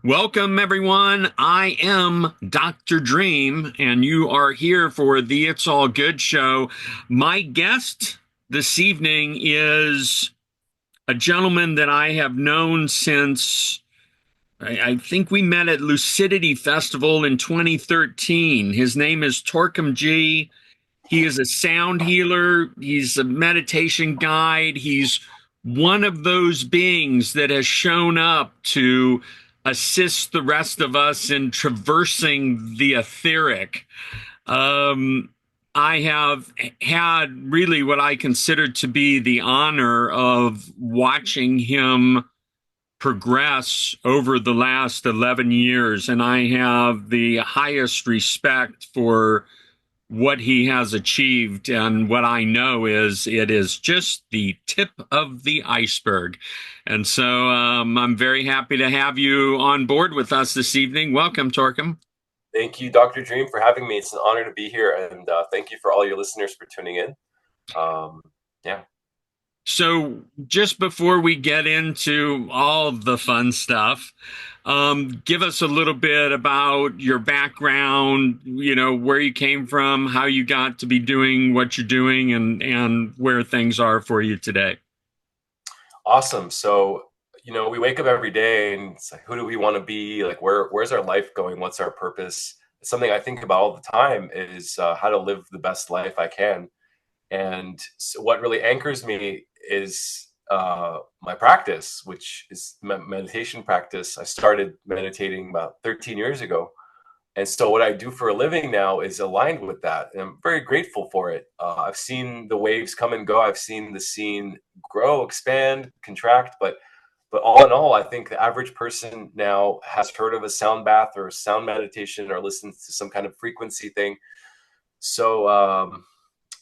Welcome, everyone. I am Dr. Dream, and you are here for the It's All Good show. My guest this evening is a gentleman that I have known since I think we met at Lucidity Festival in 2013. His name is Torkom Ji. He is a sound healer, he's a meditation guide. He's one of those beings that has shown up to assist the rest of us in traversing the etheric. Um, I have had really what I consider to be the honor of watching him progress over the last 11 years, and I have the highest respect for what he has achieved. And what I know is it is just the tip of the iceberg. And so I'm very happy to have you on board with us this evening. Welcome, Torkom. Thank you, Dr. Dream, for having me. It's an honor to be here, and thank you for all your listeners for tuning in. Yeah. So just before we get into all the fun stuff, give us a little bit about your background, where you came from, how you got to be doing what you're doing, and where things are for you today. Awesome. So, we wake up every day and it's like, who do we want to be? Like, where's our life going? What's our purpose? Something I think about all the time is how to live the best life I can. And so what really anchors me is my practice, which is meditation practice. I started meditating about 13 years ago. And so what I do for a living now is aligned with that. And I'm very grateful for it. I've seen the waves come and go. I've seen the scene grow, expand, contract. But all in all, I think the average person now has heard of a sound bath or a sound meditation or listens to some kind of frequency thing. So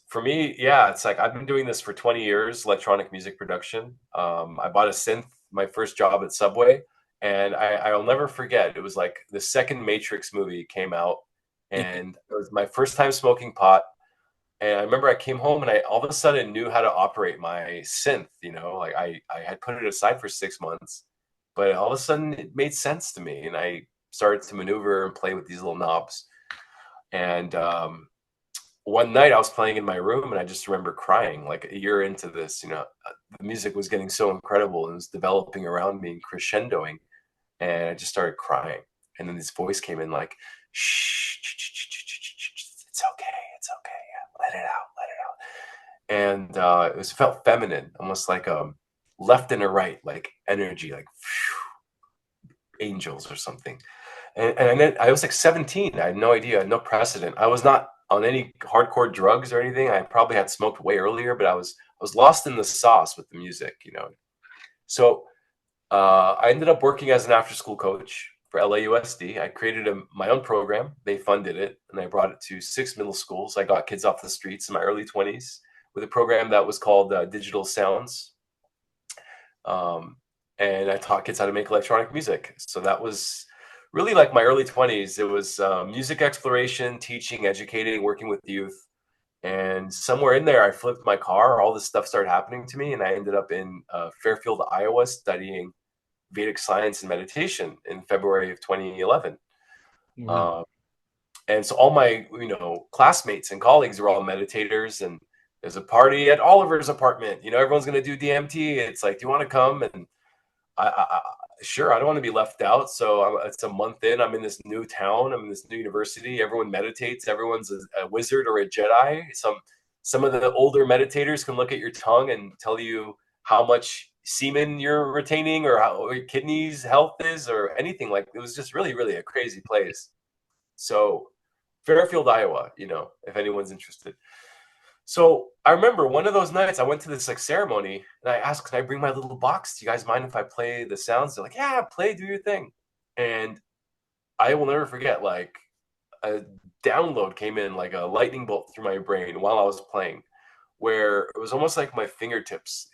for me, yeah, it's like I've been doing this for 20 years, electronic music production. I bought a synth my first job at Subway, and I'll never forget. It was like the second Matrix movie came out, and it was my first time smoking pot. And I remember I came home and I all of a sudden knew how to operate my synth. Like I had put it aside for 6 months, but all of a sudden it made sense to me, and I started to maneuver and play with these little knobs. And one night I was playing in my room and I just remember crying like a year into this. The music was getting so incredible and it was developing around me and crescendoing, and I just started crying. And then this voice came in like, shh, it's okay, yeah, let it out. And it felt feminine, almost like left and a right, like energy, like angels or something. And then I was like 17. I had no idea, I had no precedent. I was not on any hardcore drugs or anything. I probably had smoked way earlier, but I was lost in the sauce with the music. So I ended up working as an after-school coach for LAUSD. I created my own program. They funded it, and I brought it to 6 middle schools. I got kids off the streets in my early 20s with a program that was called Digital Sounds. And I taught kids how to make electronic music. So that was really like my early 20s. It was music exploration, teaching, educating, working with youth. And somewhere in there, I flipped my car. All this stuff started happening to me. And I ended up in Fairfield, Iowa, studying Vedic science and meditation in February of 2011. Wow. And so all my, classmates and colleagues were all meditators. And there's a party at Oliver's apartment. Everyone's going to do DMT. It's like, do you want to come? And sure, I don't want to be left out. So it's a month in. I'm in this new town. I'm in this new university. Everyone meditates. Everyone's a wizard or a Jedi. Some of the older meditators can look at your tongue and tell you how much semen you're retaining or how your kidneys health is or anything. Like, it was just really, really a crazy place. So Fairfield, Iowa, if anyone's interested. So I remember one of those nights I went to this like ceremony and I asked, can I bring my little box? Do you guys mind if I play the sounds? They're like, yeah, play, do your thing. And I will never forget, like a download came in like a lightning bolt through my brain while I was playing. where it was almost like my fingertips.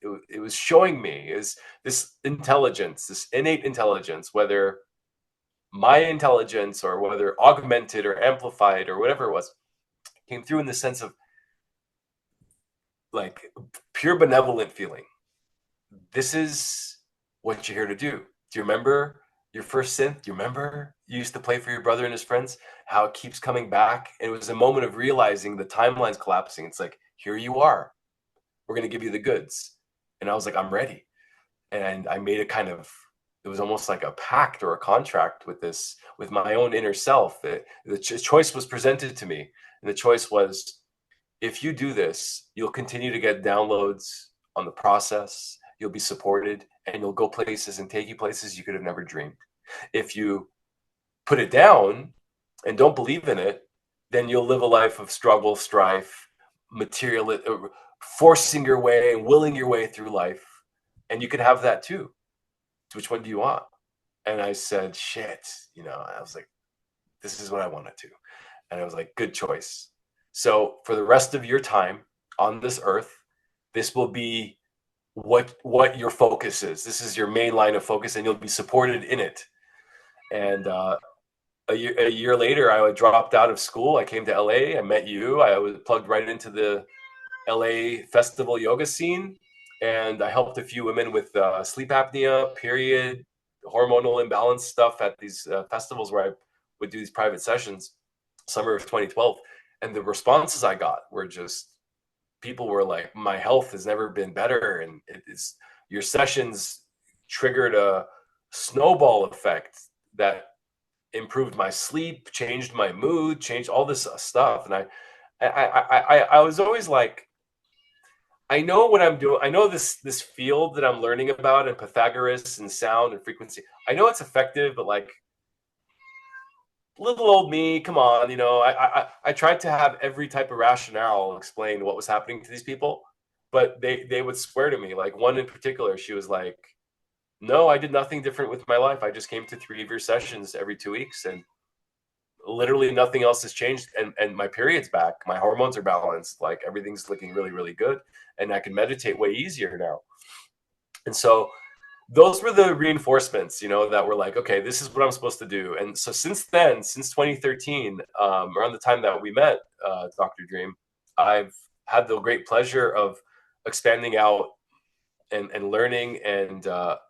It was showing me is this intelligence, this innate intelligence, whether my intelligence or whether augmented or amplified or whatever it was, came through in the sense of like pure benevolent feeling. This is what you're here to do. Do you remember your first synth? Do you remember you used to play for your brother and his friends? How it keeps coming back? And it was a moment of realizing the timeline's collapsing. It's like, here you are. We're going to give you the goods. And I was like, I'm ready. And I made a kind of, it was almost like a pact or a contract with this, with my own inner self. The choice was presented to me. And the choice was, if you do this, you'll continue to get downloads on the process, you'll be supported, and you'll go places and take you places you could have never dreamed. If you put it down and don't believe in it, then you'll live a life of struggle, strife, material, forcing your way and willing your way through life. And you could have that too. Which one do you want? And I said, shit, I was like, this is what I want to do. And I was like, good choice. So for the rest of your time on this earth, this will be what your focus is. This is your main line of focus, and you'll be supported in it. And a year later, I dropped out of school. I came to LA. I met you. I was plugged right into the LA festival yoga scene, and I helped a few women with sleep apnea, period, hormonal imbalance stuff at these festivals where I would do these private sessions, summer of 2012. And the responses I got were just, people were like, my health has never been better. And it's, your sessions triggered a snowball effect that improved my sleep, changed my mood, changed all this stuff. And I was always like, I know what I'm doing. I know this field that I'm learning about, and Pythagoras and sound and frequency. I know it's effective, but like, little old me, come on, I tried to have every type of rationale explain what was happening to these people, but they would swear to me. Like one in particular, she was like, "No, I did nothing different with my life. I just came to 3 of your sessions every 2 weeks, and literally nothing else has changed. And my period's back, my hormones are balanced, like everything's looking really, really good, and I can meditate way easier now." And so those were the reinforcements, that were like, okay, this is what I'm supposed to do. And so since then, since 2013, around the time that we met, Dr. Dream, I've had the great pleasure of expanding out and learning and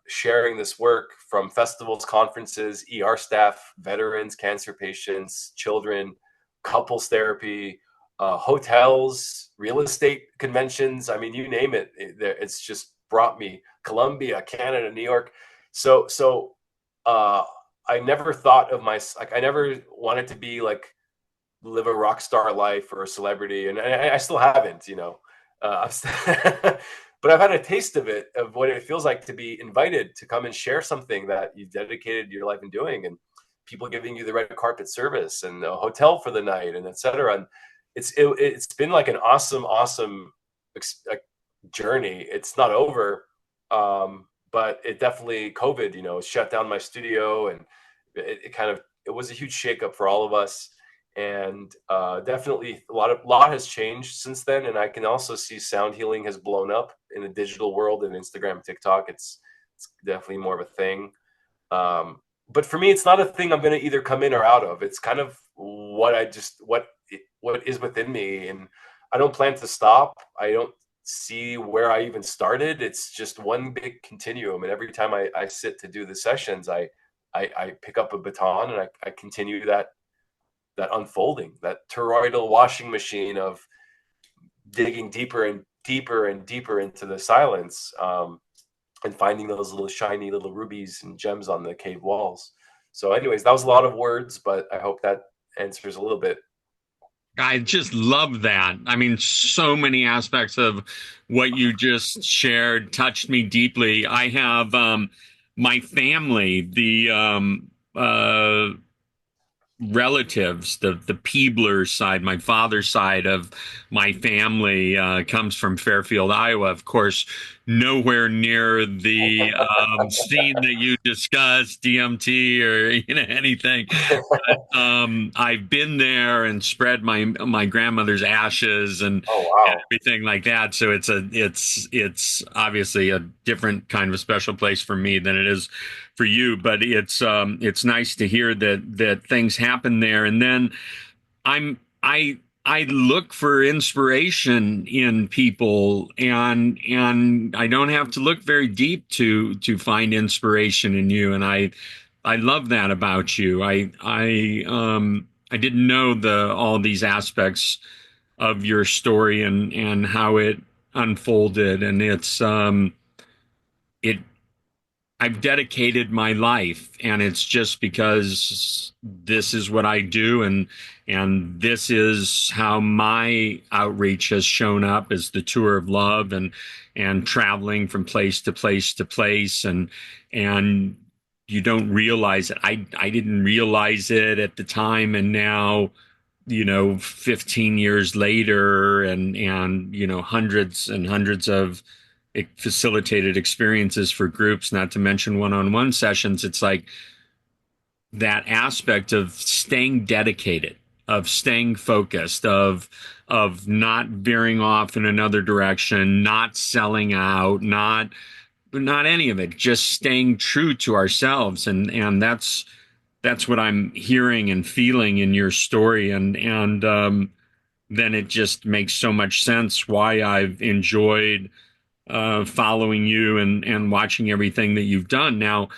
sharing this work from festivals, conferences, ER staff, veterans, cancer patients, children, couples therapy, hotels, real estate conventions. I mean, you name it. It's just brought me Colombia, Canada, New York. So I never thought of like, I never wanted to be like, live a rock star life or a celebrity. And I still haven't, but I've had a taste of it, of what it feels like to be invited to come and share something that you've dedicated your life in doing, and people giving you the red carpet service and a hotel for the night, and etc. And it's been like an awesome journey. It's not over, but it definitely, COVID, shut down my studio, and it was a huge shakeup for all of us. And definitely a lot has changed since then. And I can also see sound healing has blown up in the digital world, and Instagram, TikTok. It's definitely more of a thing. But for me, it's not a thing I'm going to either come in or out of. It's kind of what is within me, and I don't plan to stop. I don't see where I even started. It's just one big continuum, and every time I sit to do the sessions, I pick up a baton, and I continue that unfolding, that toroidal washing machine of digging deeper and deeper and deeper into the silence, and finding those little shiny little rubies and gems on the cave walls. So anyways, that was a lot of words, but I hope that answers a little bit. I just love that. I mean, so many aspects of what you just shared touched me deeply. I have my family, relatives, the Peebler side, my father's side of my family comes from Fairfield, Iowa. Of course, nowhere near the scene that you discussed, DMT or anything. I've been there and spread my grandmother's ashes Oh and wow. everything like that. So it's obviously a different kind of special place for me than it is for you. But it's nice to hear that things happen there. And then I look for inspiration in people, and I don't have to look very deep to find inspiration in you. And I love that about you. I didn't know all these aspects of your story and how it unfolded, and it I've dedicated my life, and it's just because this is what I do, and this is how my outreach has shown up as the tour of love and traveling from place to place to place, and you don't realize it. I didn't realize it at the time, and now 15 years later, and hundreds and hundreds of facilitated experiences for groups, not to mention one-on-one sessions. It's like that aspect of staying dedicated, of staying focused, of not veering off in another direction, not selling out, not any of it, just staying true to ourselves. And that's what I'm hearing and feeling in your story. And then it just makes so much sense why I've enjoyed following you and watching everything that you've done. Now,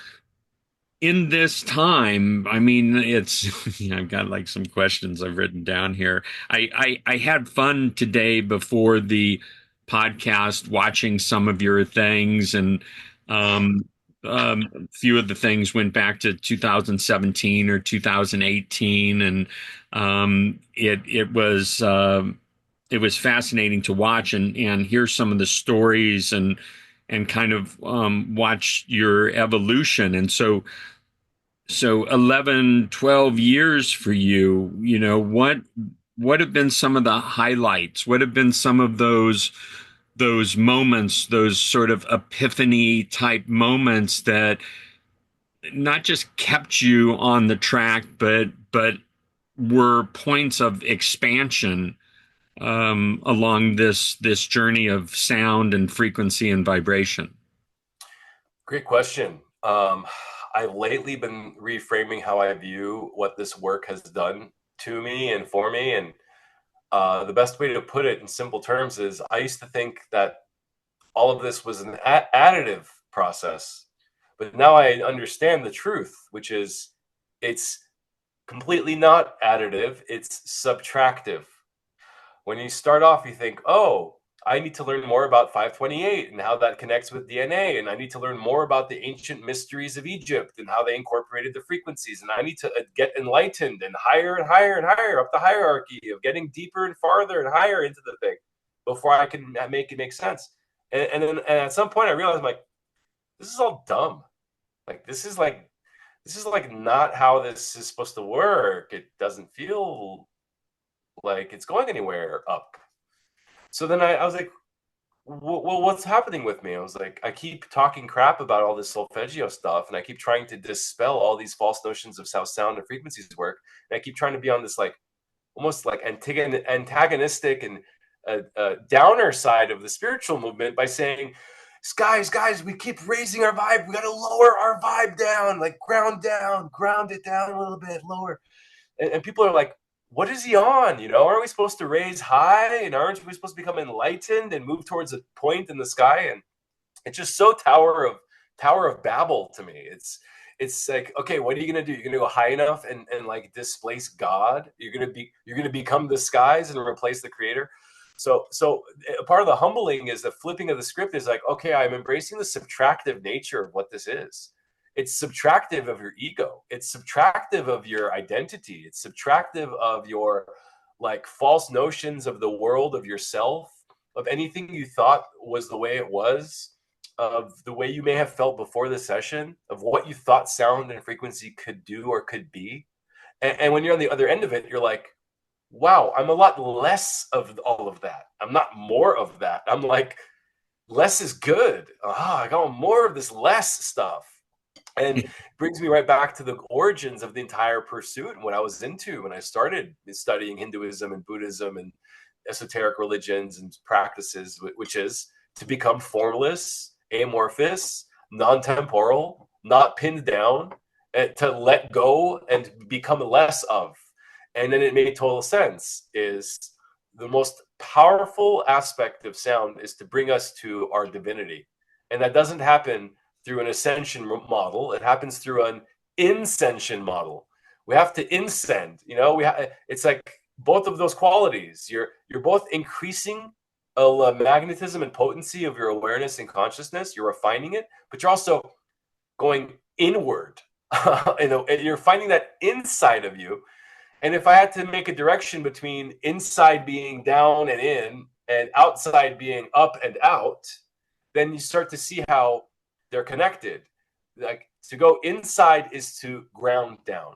in this time, I mean, it's I've got like some questions I've written down here. I had fun today before the podcast watching some of your things, and um, a few of the things went back to 2017 or 2018, and it was fascinating to watch and hear some of the stories and kind of watch your evolution. And so 11, 12 years for you, what have been some of the highlights? What have been some of those moments, those sort of epiphany type moments that not just kept you on the track, but were points of expansion along this journey of sound and frequency and vibration? Great question. I've lately been reframing how I view what this work has done to me and for me. And the best way to put it in simple terms is I used to think that all of this was an additive process, but now I understand the truth, which is it's completely not additive, it's subtractive. When you start off, you think, oh, I need to learn more about 528 and how that connects with DNA. And I need to learn more about the ancient mysteries of Egypt and how they incorporated the frequencies. And I need to get enlightened and higher and higher and higher up the hierarchy of getting deeper and farther and higher into the thing before I can make it make sense. And at some point I realized, like, this is all dumb. Like, this is like not how this is supposed to work. It doesn't feel like it's going anywhere up. So then I was like, well, what's happening with me? I was like, I keep talking crap about all this solfeggio stuff, and I keep trying to dispel all these false notions of how sound and frequencies work. And I keep trying to be on this like almost like antagonistic and downer side of the spiritual movement by saying, guys, we keep raising our vibe. We got to lower our vibe down, like ground it down a little bit lower. And people are like, what is he on? Aren't we supposed to raise high? And aren't we supposed to become enlightened and move towards a point in the sky? And it's just so Tower of Babel to me. It's like, okay, what are you gonna do? You're gonna go high enough and like displace God? You're gonna become the skies and replace the creator? So a part of the humbling is the flipping of the script is like, okay, I'm embracing the subtractive nature of what this is. It's subtractive of your ego. It's subtractive of your identity. It's subtractive of your like false notions of the world, of yourself, of anything you thought was the way it was, of the way you may have felt before the session, of what you thought sound and frequency could do or could be. And when you're on the other end of it, you're like, wow, I'm a lot less of all of that. I'm not more of that. I'm like, less is good. I got more of this less stuff. And it brings me right back to the origins of the entire pursuit and what I was into when I started studying Hinduism and Buddhism and esoteric religions and practices, which is to become formless, amorphous, non-temporal, not pinned down, and to let go and become less of. And then it made total sense. Is the most powerful aspect of sound is to bring us to our divinity. And that doesn't happen through an ascension model. It happens through an inscension model. We have to incend, it's like both of those qualities. You're both increasing a magnetism and potency of your awareness and consciousness. You're refining it, but you're also going inward. You're finding that inside of you. And if I had to make a direction between inside being down and in and outside being up and out, then you start to see how they're connected. Like, to go inside is to ground down.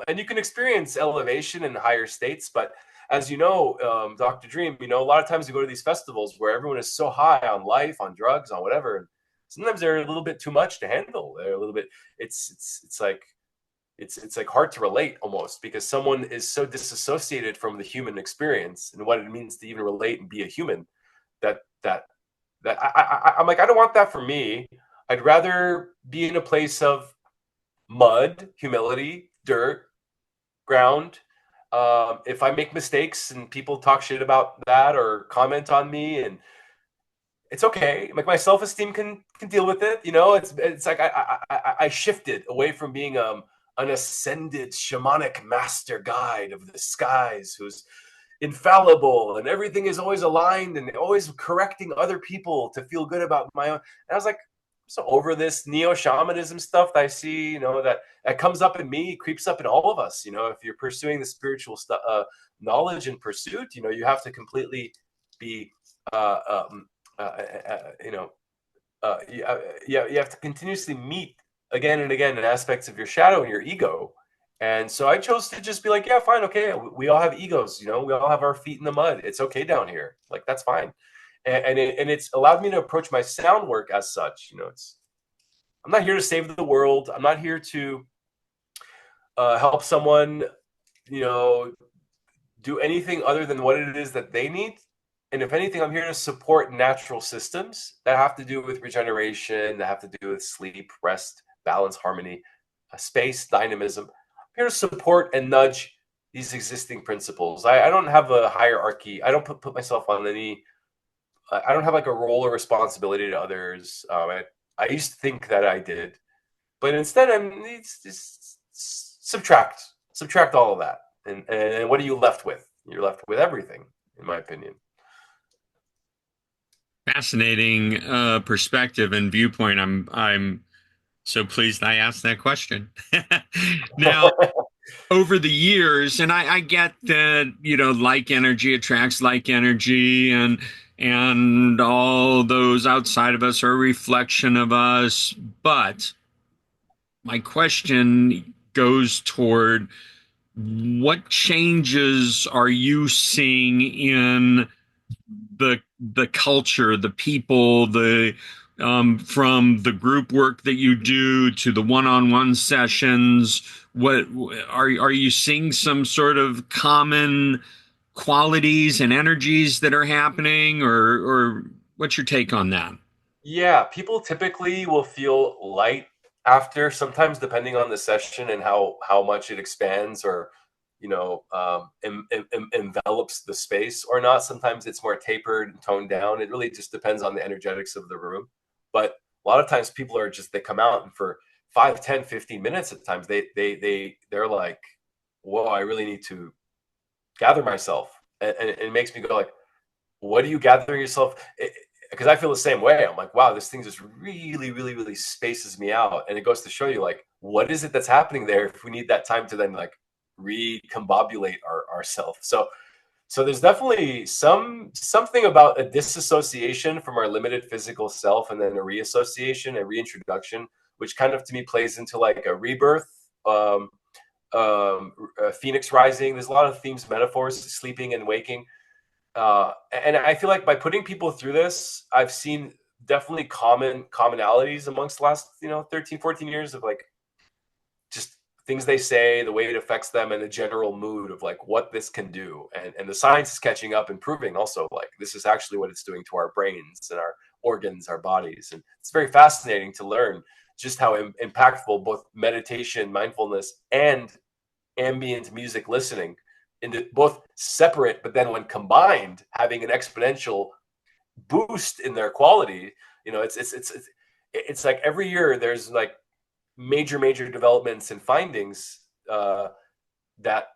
And you can experience elevation in higher states, but as you know, Dr. Dream, a lot of times you go to these festivals where everyone is so high on life, on drugs, on whatever. And sometimes they're a little bit too much to handle. They're a little bit. It's like hard to relate almost, because someone is so disassociated from the human experience and what it means to even relate and be a human that I'm like, I don't want that for me. I'd rather be in a place of mud, humility, dirt, ground. If I make mistakes and people talk shit about that or comment on me, and it's okay. Like, my self-esteem can deal with it. It's like I shifted away from being an ascended shamanic master guide of the skies who's infallible and everything is always aligned and always correcting other people to feel good about my own. And I was like, I'm so over this neo-shamanism stuff that I see, that comes up in me, creeps up in all of us. If you're pursuing the spiritual knowledge and pursuit, you have to completely be, you have to continuously meet again and again in aspects of your shadow and your ego. And so I chose to just be like, yeah, fine, okay. We all have egos, we all have our feet in the mud. It's okay down here. Like, that's fine. And it's allowed me to approach my sound work as such. I'm not here to save the world. I'm not here to help someone, do anything other than what it is that they need. And if anything, I'm here to support natural systems that have to do with regeneration, that have to do with sleep, rest, balance, harmony, space, dynamism. I'm here to support and nudge these existing principles. I don't have a hierarchy. I don't put myself on any. I don't have like a role or responsibility to others. I used to think that I did, but instead, it's subtract all of that, and what are you left with? You're left with everything, in my opinion. Fascinating perspective and viewpoint. I'm so pleased I asked that question. Now, over the years, and I get that, like energy attracts like energy, and all those outside of us are a reflection of us. But my question goes toward, what changes are you seeing in the culture, the people, from the group work that you do to the one-on-one sessions? What are you seeing, some sort of common qualities and energies that are happening, or what's your take on that? Yeah, people typically will feel light after, sometimes depending on the session and how much it expands or envelops the space or not. Sometimes it's more tapered and toned down. It really just depends on the energetics of the room. But a lot of times people are just, they come out, and for 5, 10, 15 minutes at times they're like, whoa, I really need to gather myself. And it makes me go like, what are you gathering yourself? Because I feel the same way. I'm like, wow, this thing just really, really, really spaces me out. And it goes to show you, like, what is it that's happening there if we need that time to then like recombobulate ourselves. So there's definitely something about a disassociation from our limited physical self, and then a reassociation, a reintroduction, which kind of to me plays into like a rebirth, phoenix rising. There's a lot of themes, metaphors, sleeping and waking. And I feel like by putting people through this, I've seen definitely commonalities amongst the last, 13, 14 years of like just things they say, the way it affects them, and the general mood of like what this can do. And the science is catching up and proving also like this is actually what it's doing to our brains and our organs, our bodies. And it's very fascinating to learn just how impactful both meditation, mindfulness, and ambient music listening into both separate, but then when combined, having an exponential boost in their quality. It's like every year there's like major developments and findings that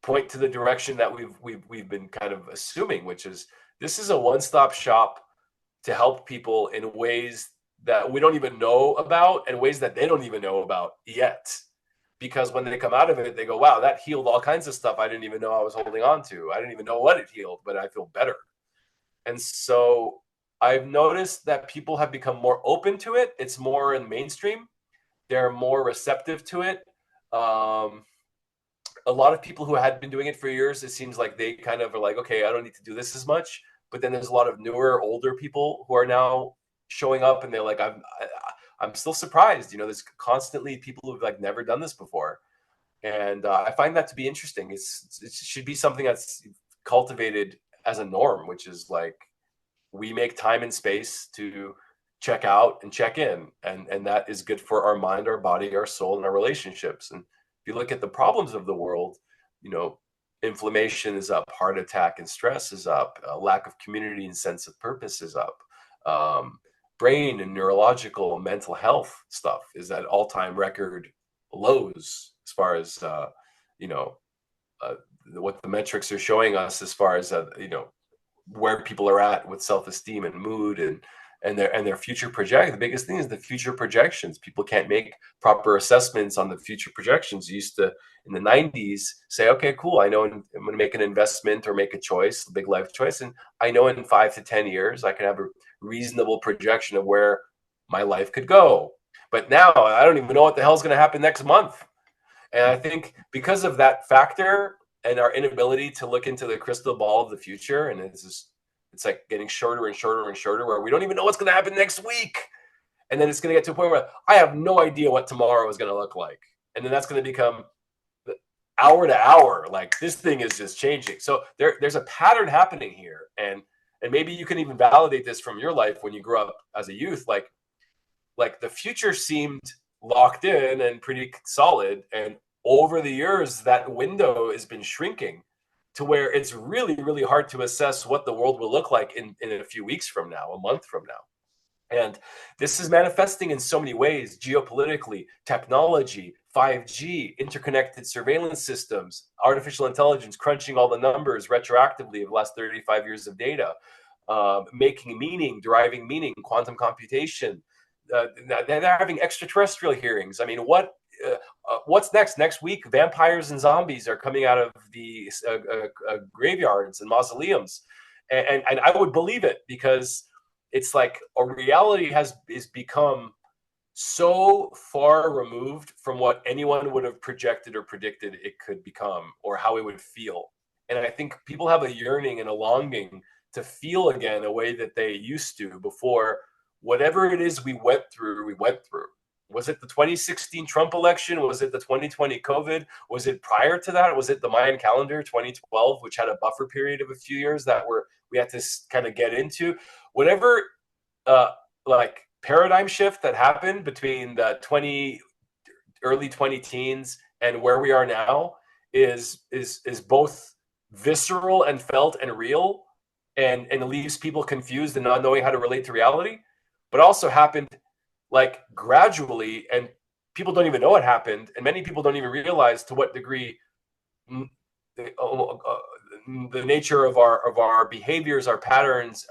point to the direction that we've been kind of assuming, which is this is a one-stop shop to help people in ways that we don't even know about and ways that they don't even know about yet. Because when they come out of it, they go, wow, that healed all kinds of stuff I didn't even know I was holding on to. I didn't even know what it healed, but I feel better. And so I've noticed that people have become more open to it. It's more in mainstream. They're more receptive to it. A lot of people who had been doing it for years, it seems like they kind of are like, okay, I don't need to do this as much. But then there's a lot of newer, older people who are now showing up, and they're like, I'm still surprised. There's constantly people who've like never done this before, and I find that to be interesting. It should be something that's cultivated as a norm, which is like we make time and space to check out and check in, and that is good for our mind, our body, our soul, and our relationships. And if you look at the problems of the world, inflammation is up, heart attack and stress is up, lack of community and sense of purpose is up. Brain and neurological and mental health stuff is at all-time record lows as far as what the metrics are showing us as far as where people are at with self-esteem and mood and their future project. The biggest thing is the future projections. People can't make proper assessments on the future projections. You used to, in the 90s, say, okay, cool, I know I'm going to make an investment or make a choice, a big life choice, and I know in 5 to 10 years I can have a reasonable projection of where my life could go. But now I don't even know what the hell's going to happen next month. And I think because of that factor and our inability to look into the crystal ball of the future, and it's like getting shorter and shorter and shorter, where we don't even know what's going to happen next week. And then it's going to get to a point where I have no idea what tomorrow is going to look like. And then that's going to become hour to hour. Like this thing is just changing. So there's a pattern happening here. And maybe you can even validate this from your life when you grew up as a youth. Like the future seemed locked in and pretty solid. And over the years, that window has been shrinking to where it's really, really hard to assess what the world will look like in a few weeks from now, a month from now. And this is manifesting in so many ways, geopolitically, technology, 5G, interconnected surveillance systems, artificial intelligence, crunching all the numbers retroactively of the last 35 years of data, making meaning, deriving meaning, quantum computation. They're having extraterrestrial hearings. I mean, what's next? Next week, vampires and zombies are coming out of the graveyards and mausoleums, and I would believe it because it's like a reality is become so far removed from what anyone would have projected or predicted it could become or how it would feel. And I think people have a yearning and a longing to feel again a way that they used to before whatever it is we went through. Was it the 2016 Trump election? Was it the 2020 COVID? Was it prior to that? Was it the Mayan calendar 2012, which had a buffer period of a few years that we had to kind of get into? Whatever like paradigm shift that happened between the early 20 teens and where we are now is both visceral and felt and real, and leaves people confused and not knowing how to relate to reality, but also happened like gradually, and people don't even know it happened, and many people don't even realize to what degree the nature of our behaviors, our patterns,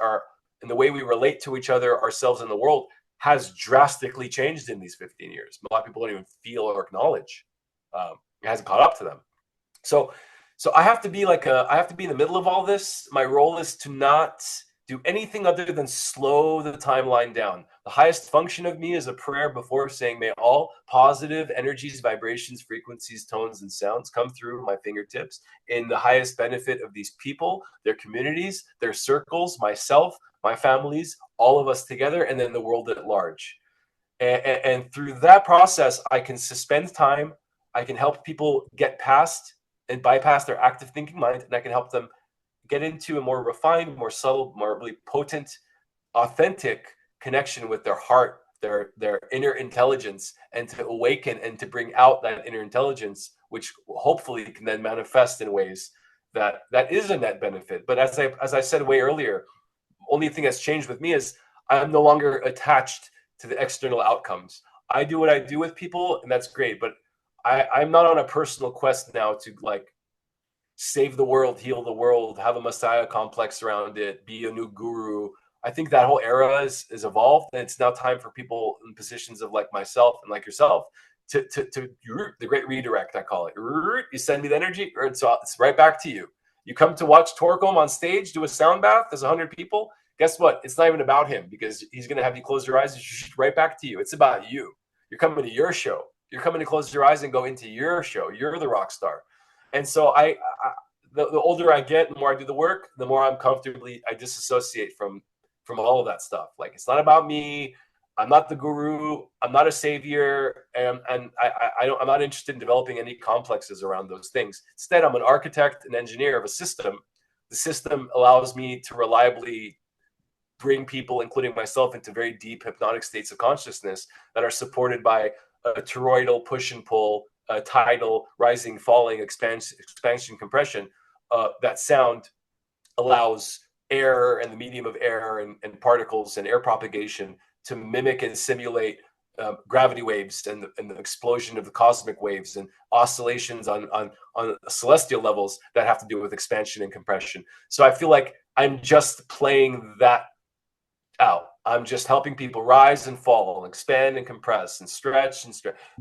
and the way we relate to each other, ourselves, and the world has drastically changed in these 15 years. A lot of people don't even feel or acknowledge. It hasn't caught up to them. So I have to be I have to be in the middle of all this. My role is to not do anything other than slow the timeline down. The highest function of me is a prayer before saying, may all positive energies, vibrations, frequencies, tones, and sounds come through my fingertips in the highest benefit of these people, their communities, their circles, myself, my families, all of us together, and then the world at large. And through that process, I can suspend time. I can help people get past and bypass their active thinking mind, and I can help them get into a more refined, more subtle, more really potent, authentic connection with their heart, their inner intelligence, and to awaken and to bring out that inner intelligence, which hopefully can then manifest in ways that is a net benefit. But as I said way earlier, only thing that's changed with me is I'm no longer attached to the external outcomes. I do what I do with people, and that's great. But I'm not on a personal quest now to like save the world, heal the world, have a messiah complex around it, be a new guru. I think that whole era is evolved, and it's now time for people in positions of like myself and like yourself to the great redirect. I call it. You send me the energy, or it's right back to you. You come to watch Torkom on stage do a sound bath. There's 100 people. Guess what? It's not even about him because he's going to have you close your eyes and right back to you. It's about you. You're coming to your show. You're coming to close your eyes and go into your show. You're the rock star. And so the older I get, the more I do the work, the more I disassociate from all of that stuff. Like, it's not about me. I'm not the guru. I'm not a savior, and I'm not interested in developing any complexes around those things. Instead, I'm an architect and engineer of a system. The system allows me to reliably bring people, including myself, into very deep hypnotic states of consciousness that are supported by a toroidal push and pull, tidal rising, falling, expansion, compression. That sound allows air and the medium of air and particles and air propagation to mimic and simulate gravity waves and the explosion of the cosmic waves and oscillations on celestial levels that have to do with expansion and compression. So I feel like I'm just playing that out. I'm just helping people rise and fall, expand and compress, and stretch,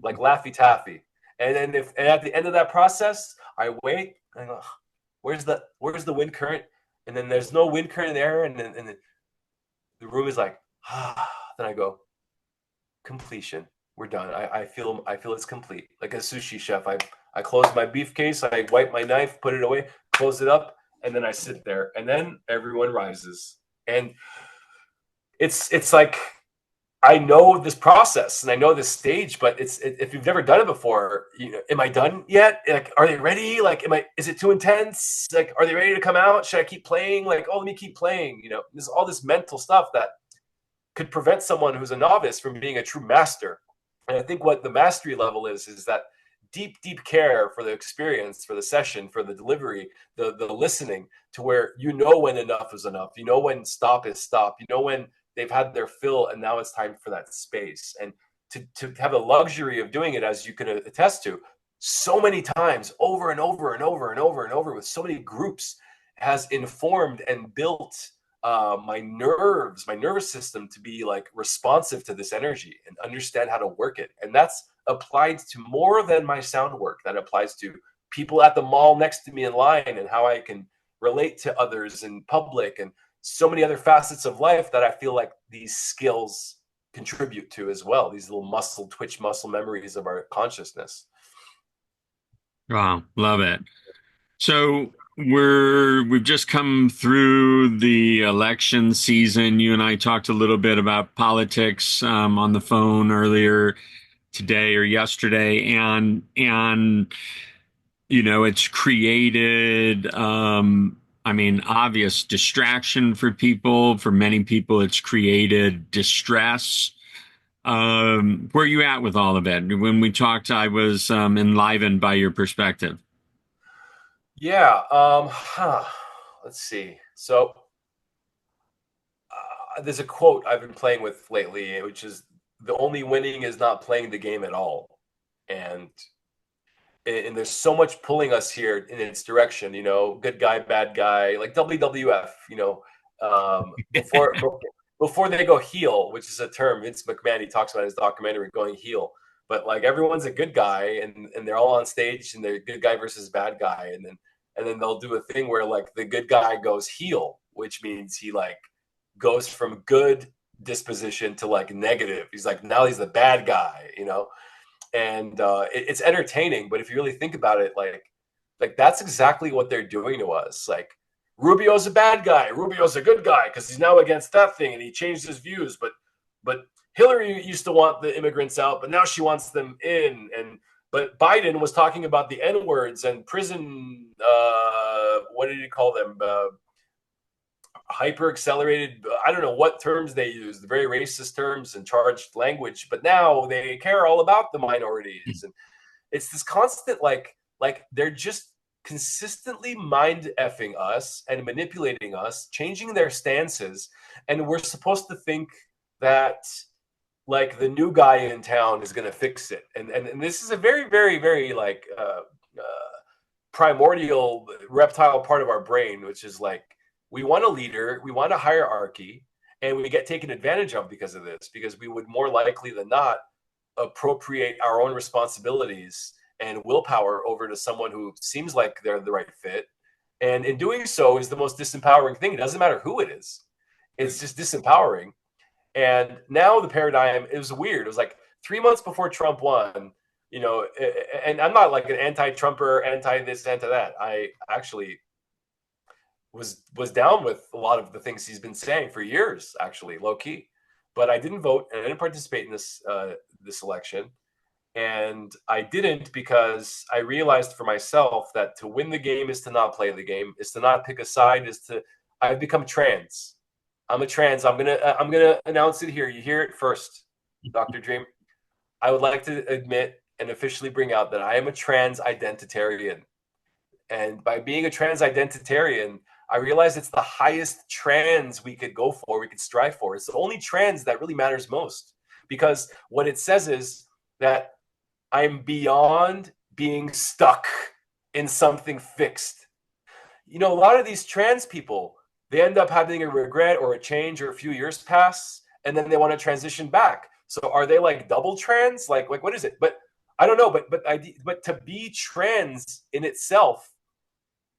like Laffy Taffy. And then and at the end of that process, I wait and I go, where's the wind current? And then there's no wind current in the air, and then the room is like, then I go, completion. We're done. I feel it's complete. Like a sushi chef, I close my beef case, I wipe my knife, put it away, close it up, and then I sit there, and then everyone rises. And it's like, I know this process and I know this stage, but if you've never done it before, am I done yet? Like, are they ready? Like, is it too intense? Like, are they ready to come out? Should I keep playing? Like, oh, let me keep playing. There's all this mental stuff that could prevent someone who's a novice from being a true master. And I think what the mastery level is that deep care for the experience, for the session, for the delivery, the listening, to where when enough is enough, when stop is stop, when they've had their fill and now it's time for that space. And to have the luxury of doing it, as you can attest to, so many times over and over and over and over and over with so many groups, has informed and built my nervous system to be like responsive to this energy and understand how to work it. And that's applied to more than my sound work. That applies to people at the mall next to me in line, and how I can relate to others in public, and so many other facets of life that I feel like these skills contribute to as well. These little twitch muscle memories of our consciousness. Wow, love it. So we've just come through the election season. You and I talked a little bit about politics on the phone earlier today or yesterday, and it's created obvious distraction for people. For many people, it's created distress. Where are you at with all of it? When we talked, I was enlivened by your perspective. Yeah. Let's see. So there's a quote I've been playing with lately, which is, the only winning is not playing the game at all. And there's so much pulling us here in its direction, good guy, bad guy, like WWF, before they go heel, which is a term Vince McMahon, he talks about in his documentary, going heel. But like, everyone's a good guy, and they're all on stage, and they're good guy versus bad guy, and then they'll do a thing where like the good guy goes heel, which means he like goes from good disposition to like negative. He's like, now he's the bad guy, you know? And it's entertaining, but if you really think about it, like that's exactly what they're doing to us. Like Rubio's a bad guy, Rubio's a good guy because he's now against that thing and he changed his views. But Hillary used to want the immigrants out, but now she wants them in. And but Biden was talking about the N words and prison. What did he call them? Hyper accelerated. I don't know what terms they used, very racist terms and charged language. But now they care all about the minorities, and it's this constant like they're just consistently mind effing us and manipulating us, changing their stances, and we're supposed to think that like the new guy in town is going to fix it. And this is a very, very, very like primordial reptile part of our brain, which is like we want a leader, we want a hierarchy, and we get taken advantage of because of this, because we would more likely than not appropriate our own responsibilities and willpower over to someone who seems like they're the right fit. And in doing so is the most disempowering thing. It doesn't matter who it is. It's just disempowering. And now the paradigm, it was weird. It was like 3 months before Trump won, you know, and I'm not like an anti-Trumper, anti-this, anti-that. I actually was down with a lot of the things he's been saying for years, actually, low key. But I didn't vote and I didn't participate in this election. And I didn't because I realized for myself that to win the game is to not play the game, is to not pick a side, I've become trans. I'm a trans. I'm gonna announce it here. You hear it first, Dr. Dream. I would like to admit and officially bring out that I am a trans identitarian. And by being a trans identitarian, I realize it's the highest trans we could go for, we could strive for. It's the only trans that really matters most. Because what it says is that I'm beyond being stuck in something fixed. You know, a lot of these trans people, they end up having a regret or a change or a few years pass, and then they want to transition back. So are they like double trans? Like what is it? But I don't know. But to be trans in itself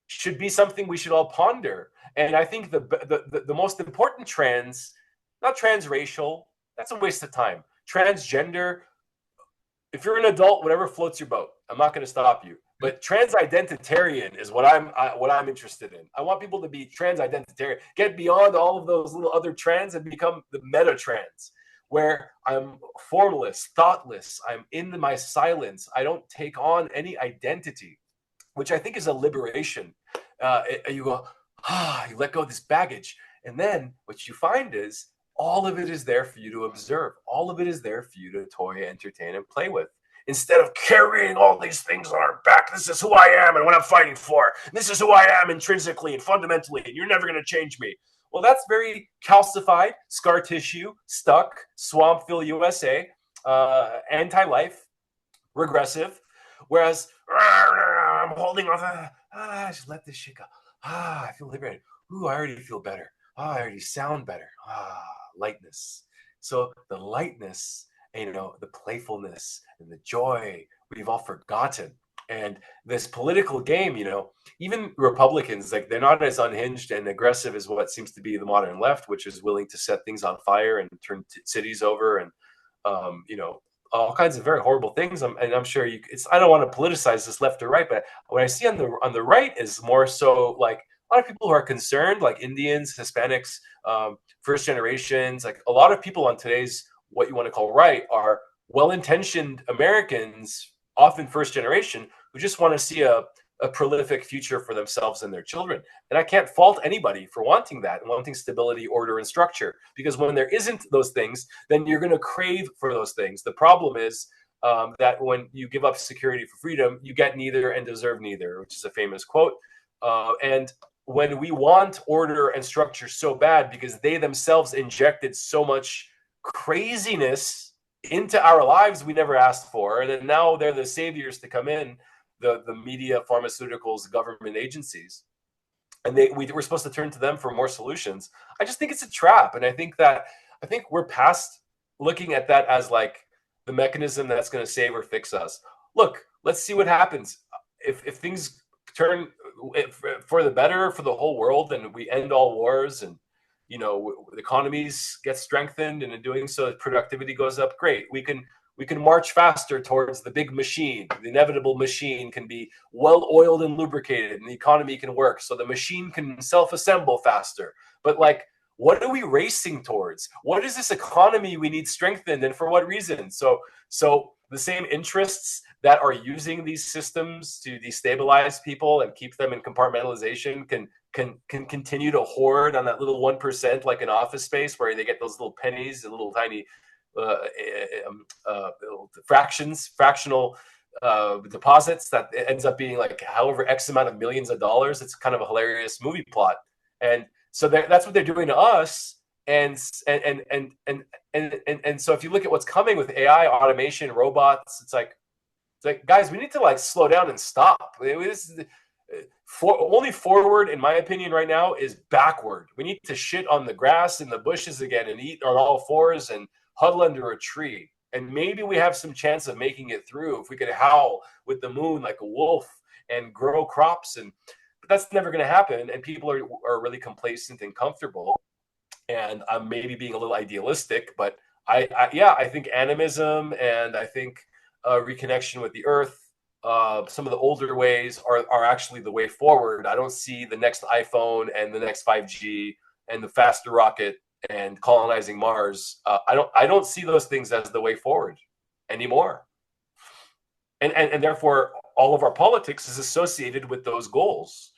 should be something we should all ponder. And I think the most important trans, not transracial, that's a waste of time. Transgender, if you're an adult, whatever floats your boat, I'm not going to stop you. But trans identitarian is what I'm interested in. I want people to be trans identitarian, get beyond all of those little other trans and become the meta trans, where I'm formless, thoughtless. I'm in my silence. I don't take on any identity, which I think is a liberation. You go, you let go of this baggage, and then what you find is all of it is there for you to observe. All of it is there for you to toy, entertain, and play with. Instead of carrying all these things on our back, this is who I am and what I'm fighting for. This is who I am intrinsically and fundamentally, and you're never going to change me. Well, that's very calcified, scar tissue, stuck, Swampville, USA, anti-life, regressive. Whereas I'm holding on, just let this shit go. I feel liberated. Ooh, I already feel better. I already sound better. Lightness. So the lightness, and, you know, the playfulness and the joy, we've all forgotten. And this political game, you know, even Republicans, like, they're not as unhinged and aggressive as what seems to be the modern left, which is willing to set things on fire and turn cities over and, you know, all kinds of very horrible things. And I'm sure I don't want to politicize this left or right, but what I see on the right is more so like a lot of people who are concerned, like Indians, Hispanics, first generations, like a lot of people on today's what you want to call right are well-intentioned Americans, often first generation, who just want to see a prolific future for themselves and their children. And I can't fault anybody for wanting that and wanting stability, order, and structure, because when there isn't those things, then you're going to crave for those things. The problem is that when you give up security for freedom, you get neither and deserve neither, which is a famous quote. And when we want order and structure so bad because they themselves injected so much craziness into our lives we never asked for, and then now they're the saviors to come in, the media, pharmaceuticals, government agencies, and we're supposed to turn to them for more solutions. I just think it's a trap, and I think we're past looking at that as like the mechanism that's going to save or fix us. Look, let's see what happens if things turn for the better for the whole world, and we end all wars, and the economies get strengthened, and in doing so productivity goes up, great. We can march faster towards the big machine. The inevitable machine can be well oiled and lubricated, and the economy can work, so the machine can self-assemble faster. But like, what are we racing towards? What is this economy we need strengthened, and for what reason? So the same interests that are using these systems to destabilize people and keep them in compartmentalization can continue to hoard on that little 1%, like an office space where they get those little pennies and little tiny fractional deposits that ends up being like however X amount of millions of dollars. It's kind of a hilarious movie plot. And so that's what they're doing to us. And so if you look at what's coming with AI, automation, robots, it's like, guys, we need to like slow down and stop. Only forward, in my opinion, right now is backward. We need to shit on the grass and the bushes again and eat on all fours and huddle under a tree. And maybe we have some chance of making it through if we could howl with the moon like a wolf and grow crops. But that's never going to happen. And people are really complacent and comfortable. And I'm maybe being a little idealistic, but I think animism, and I think reconnection with the earth, some of the older ways are actually the way forward. I don't see the next iPhone and the next 5G and the faster rocket and colonizing Mars. I don't see those things as the way forward anymore. And therefore, all of our politics is associated with those goals.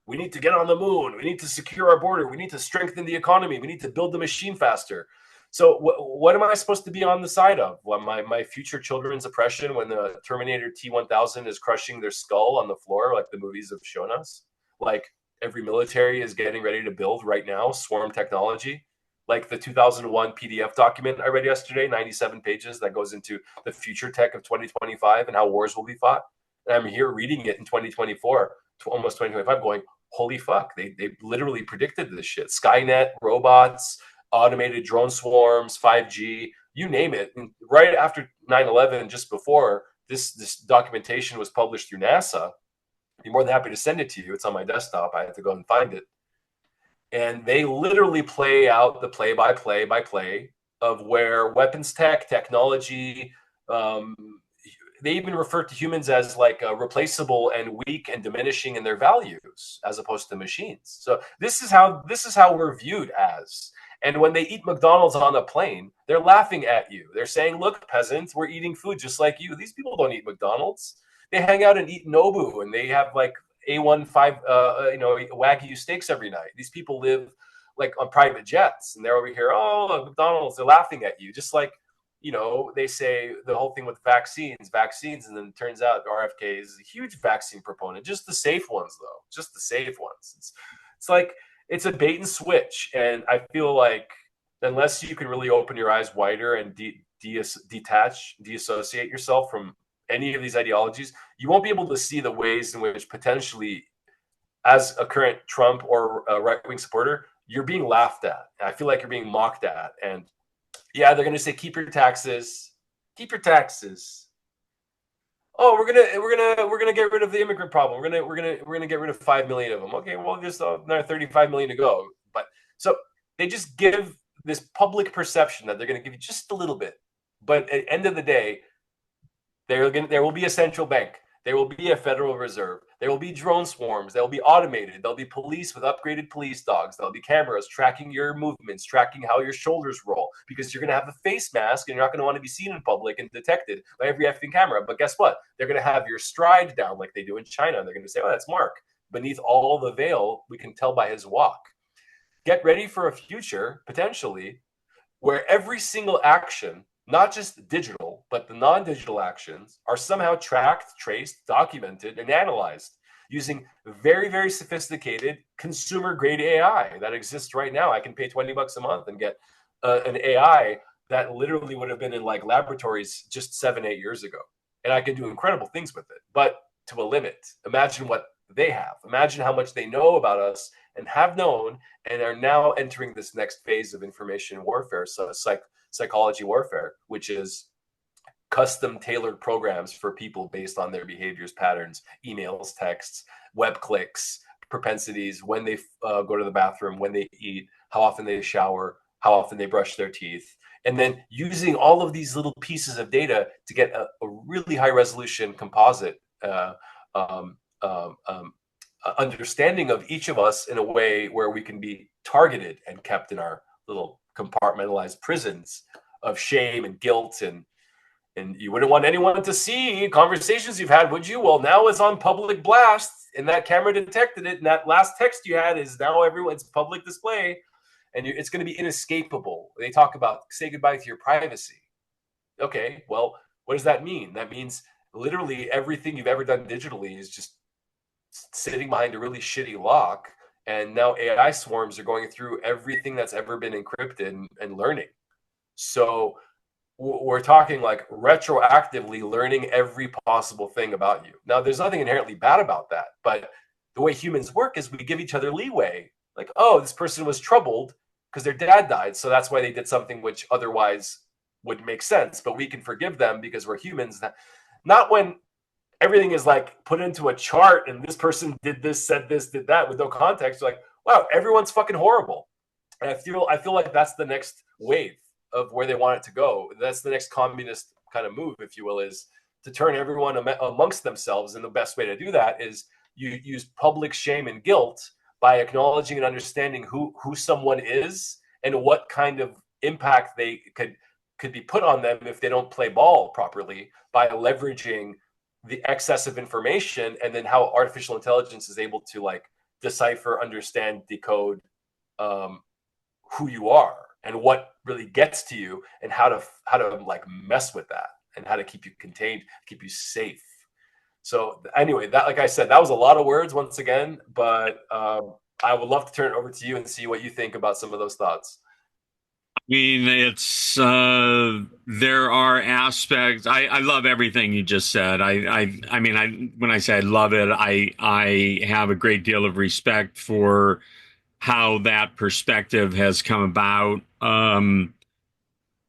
We need to get on the moon. We need to secure our border. We need to strengthen the economy. We need to build the machine faster. So what am I supposed to be on the side of? Well, my future children's oppression when the Terminator T-1000 is crushing their skull on the floor, like the movies have shown us? Like every military is getting ready to build right now, swarm technology. Like the 2001 PDF document I read yesterday, 97 pages, that goes into the future tech of 2025 and how wars will be fought. And I'm here reading it in 2024, almost 2025, going, holy fuck, they literally predicted this shit. Skynet, robots, automated drone swarms, 5G, you name it. And right after 9/11, just before this documentation was published through NASA, I'd be more than happy to send it to you. It's on my desktop. I have to go and find it. And they literally play out the play-by-play of where weapons technology, they even refer to humans as like replaceable and weak and diminishing in their values as opposed to machines. So this is how we're viewed as. And when they eat McDonald's on a plane, they're laughing at you. They're saying, look, peasants, we're eating food just like you. These people don't eat McDonald's. They hang out and eat Nobu, and they have like A15, Wagyu steaks every night. These people live like on private jets, and they're over here, oh, McDonald's, they're laughing at you. Just like, they say the whole thing with vaccines, and then it turns out RFK is a huge vaccine proponent. Just the safe ones, though. Just the safe ones. It's like, it's a bait and switch. And I feel like unless you can really open your eyes wider and deassociate yourself from any of these ideologies, you won't be able to see the ways in which potentially, as a current Trump or a right-wing supporter, you're being laughed at. I feel like you're being mocked at. And yeah, they're going to say, keep your taxes. Oh, we're gonna get rid of the immigrant problem. We're gonna get rid of 5 million of them. Okay, well, there's another 35 million to go. But so they just give this public perception that they're gonna give you just a little bit. But at the end of the day, there will be a central bank. There will be a Federal Reserve. There will be drone swarms. They'll be automated. There'll be police with upgraded police dogs. There'll be cameras tracking your movements, tracking how your shoulders roll, because you're going to have a face mask and you're not going to want to be seen in public and detected by every effing camera. But guess what? They're going to have your stride down like they do in China. And they're going to say, oh, that's Mark. Beneath all the veil, we can tell by his walk. Get ready for a future, potentially, where every single action, not just digital, but the non-digital actions, are somehow tracked, traced, documented, and analyzed using very, very sophisticated consumer-grade AI that exists right now. I can pay $20 a month and get an AI that literally would have been in like laboratories just 7-8 years ago. And I can do incredible things with it, but to a limit. Imagine what they have. Imagine how much they know about us and have known and are now entering this next phase of information warfare. So it's like psychology warfare, which is custom tailored programs for people based on their behaviors, patterns, emails, texts, web clicks, propensities, when they go to the bathroom, when they eat, how often they shower, how often they brush their teeth. And then using all of these little pieces of data to get a really high resolution composite um, um, um, understanding of each of us in a way where we can be targeted and kept in our little compartmentalized prisons of shame and guilt, and you wouldn't want anyone to see conversations you've had, would you? Well, now it's on public blast, and that camera detected it, and that last text you had is now everyone's public display, and it's going to be inescapable. They talk about say goodbye to your privacy. Okay, well, what does that mean? That means literally everything you've ever done digitally is just sitting behind a really shitty lock, and now AI swarms are going through everything that's ever been encrypted and learning. So we're talking like retroactively learning every possible thing about you. Now, there's nothing inherently bad about that, but the way humans work is we give each other leeway. Like, oh, this person was troubled because their dad died, so that's why they did something which otherwise would make sense, but we can forgive them because we're humans. Not when everything is like put into a chart and this person did this, said this, did that with no context. You're like, wow, everyone's fucking horrible. And I feel like that's the next wave of where they want it to go. That's the next communist kind of move, if you will, is to turn everyone amongst themselves. And the best way to do that is you use public shame and guilt by acknowledging and understanding who someone is and what kind of impact they could be put on them if they don't play ball properly, by leveraging the excess of information, and then how artificial intelligence is able to like decipher, understand, decode who you are and what really gets to you, and how to like mess with that, and how to keep you contained, keep you safe. So anyway, that, like I said, that was a lot of words once again, but I would love to turn it over to you and see what you think about some of those thoughts. I mean, it's there are aspects. I love everything you just said. I mean, when I say I love it, I have a great deal of respect for how that perspective has come about.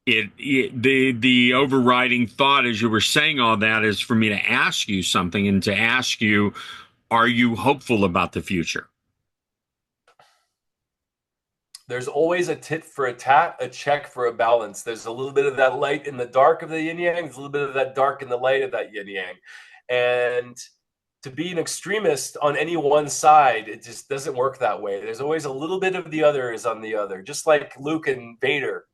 The overriding thought as you were saying all that is for me to ask you something, and to ask you, are you hopeful about the future? There's always a tit for a tat, a check for a balance. There's a little bit of that light in the dark of the yin yang. There's a little bit of that dark in the light of that yin yang. And to be an extremist on any one side, it just doesn't work that way. There's always a little bit of the other is on the other, just like Luke and Vader.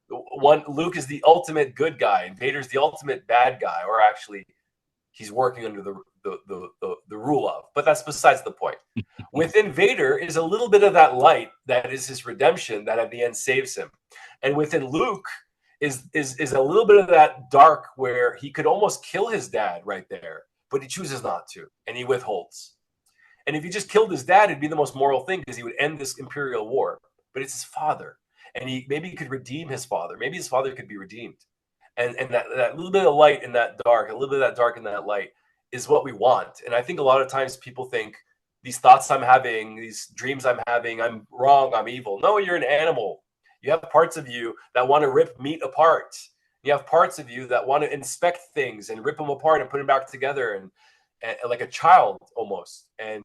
Luke is the ultimate good guy, and Vader's the ultimate bad guy, or actually, he's working under the rule of. But that's besides the point. Within Vader is a little bit of that light that is his redemption, that at the end saves him. And within Luke is a little bit of that dark where he could almost kill his dad right there, but he chooses not to, and he withholds. And if he just killed his dad, it'd be the most moral thing because he would end this imperial war. But it's his father, and maybe he could redeem his father. Maybe his father could be redeemed. And that little bit of light in that dark, a little bit of that dark in that light is what we want. And I think a lot of times people think these thoughts I'm having, these dreams I'm having, I'm wrong, I'm evil. No, you're an animal. You have parts of you that want to rip meat apart. You have parts of you that want to inspect things and rip them apart and put them back together, and like a child almost. And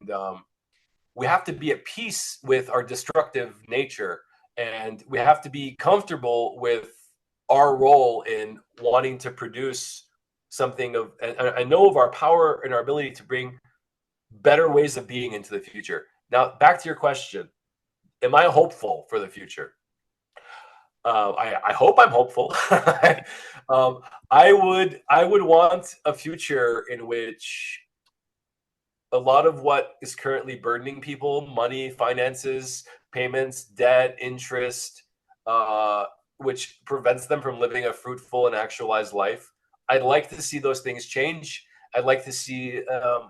we have to be at peace with our destructive nature, and we have to be comfortable with our role in wanting to produce something of, and I know of our power and our ability to bring better ways of being into the future. Now, back to your question. Am I hopeful for the future? I hope I'm hopeful. I would want a future in which a lot of what is currently burdening people, money, finances, payments, debt, interest, which prevents them from living a fruitful and actualized life. I'd like to see those things change. I'd like to see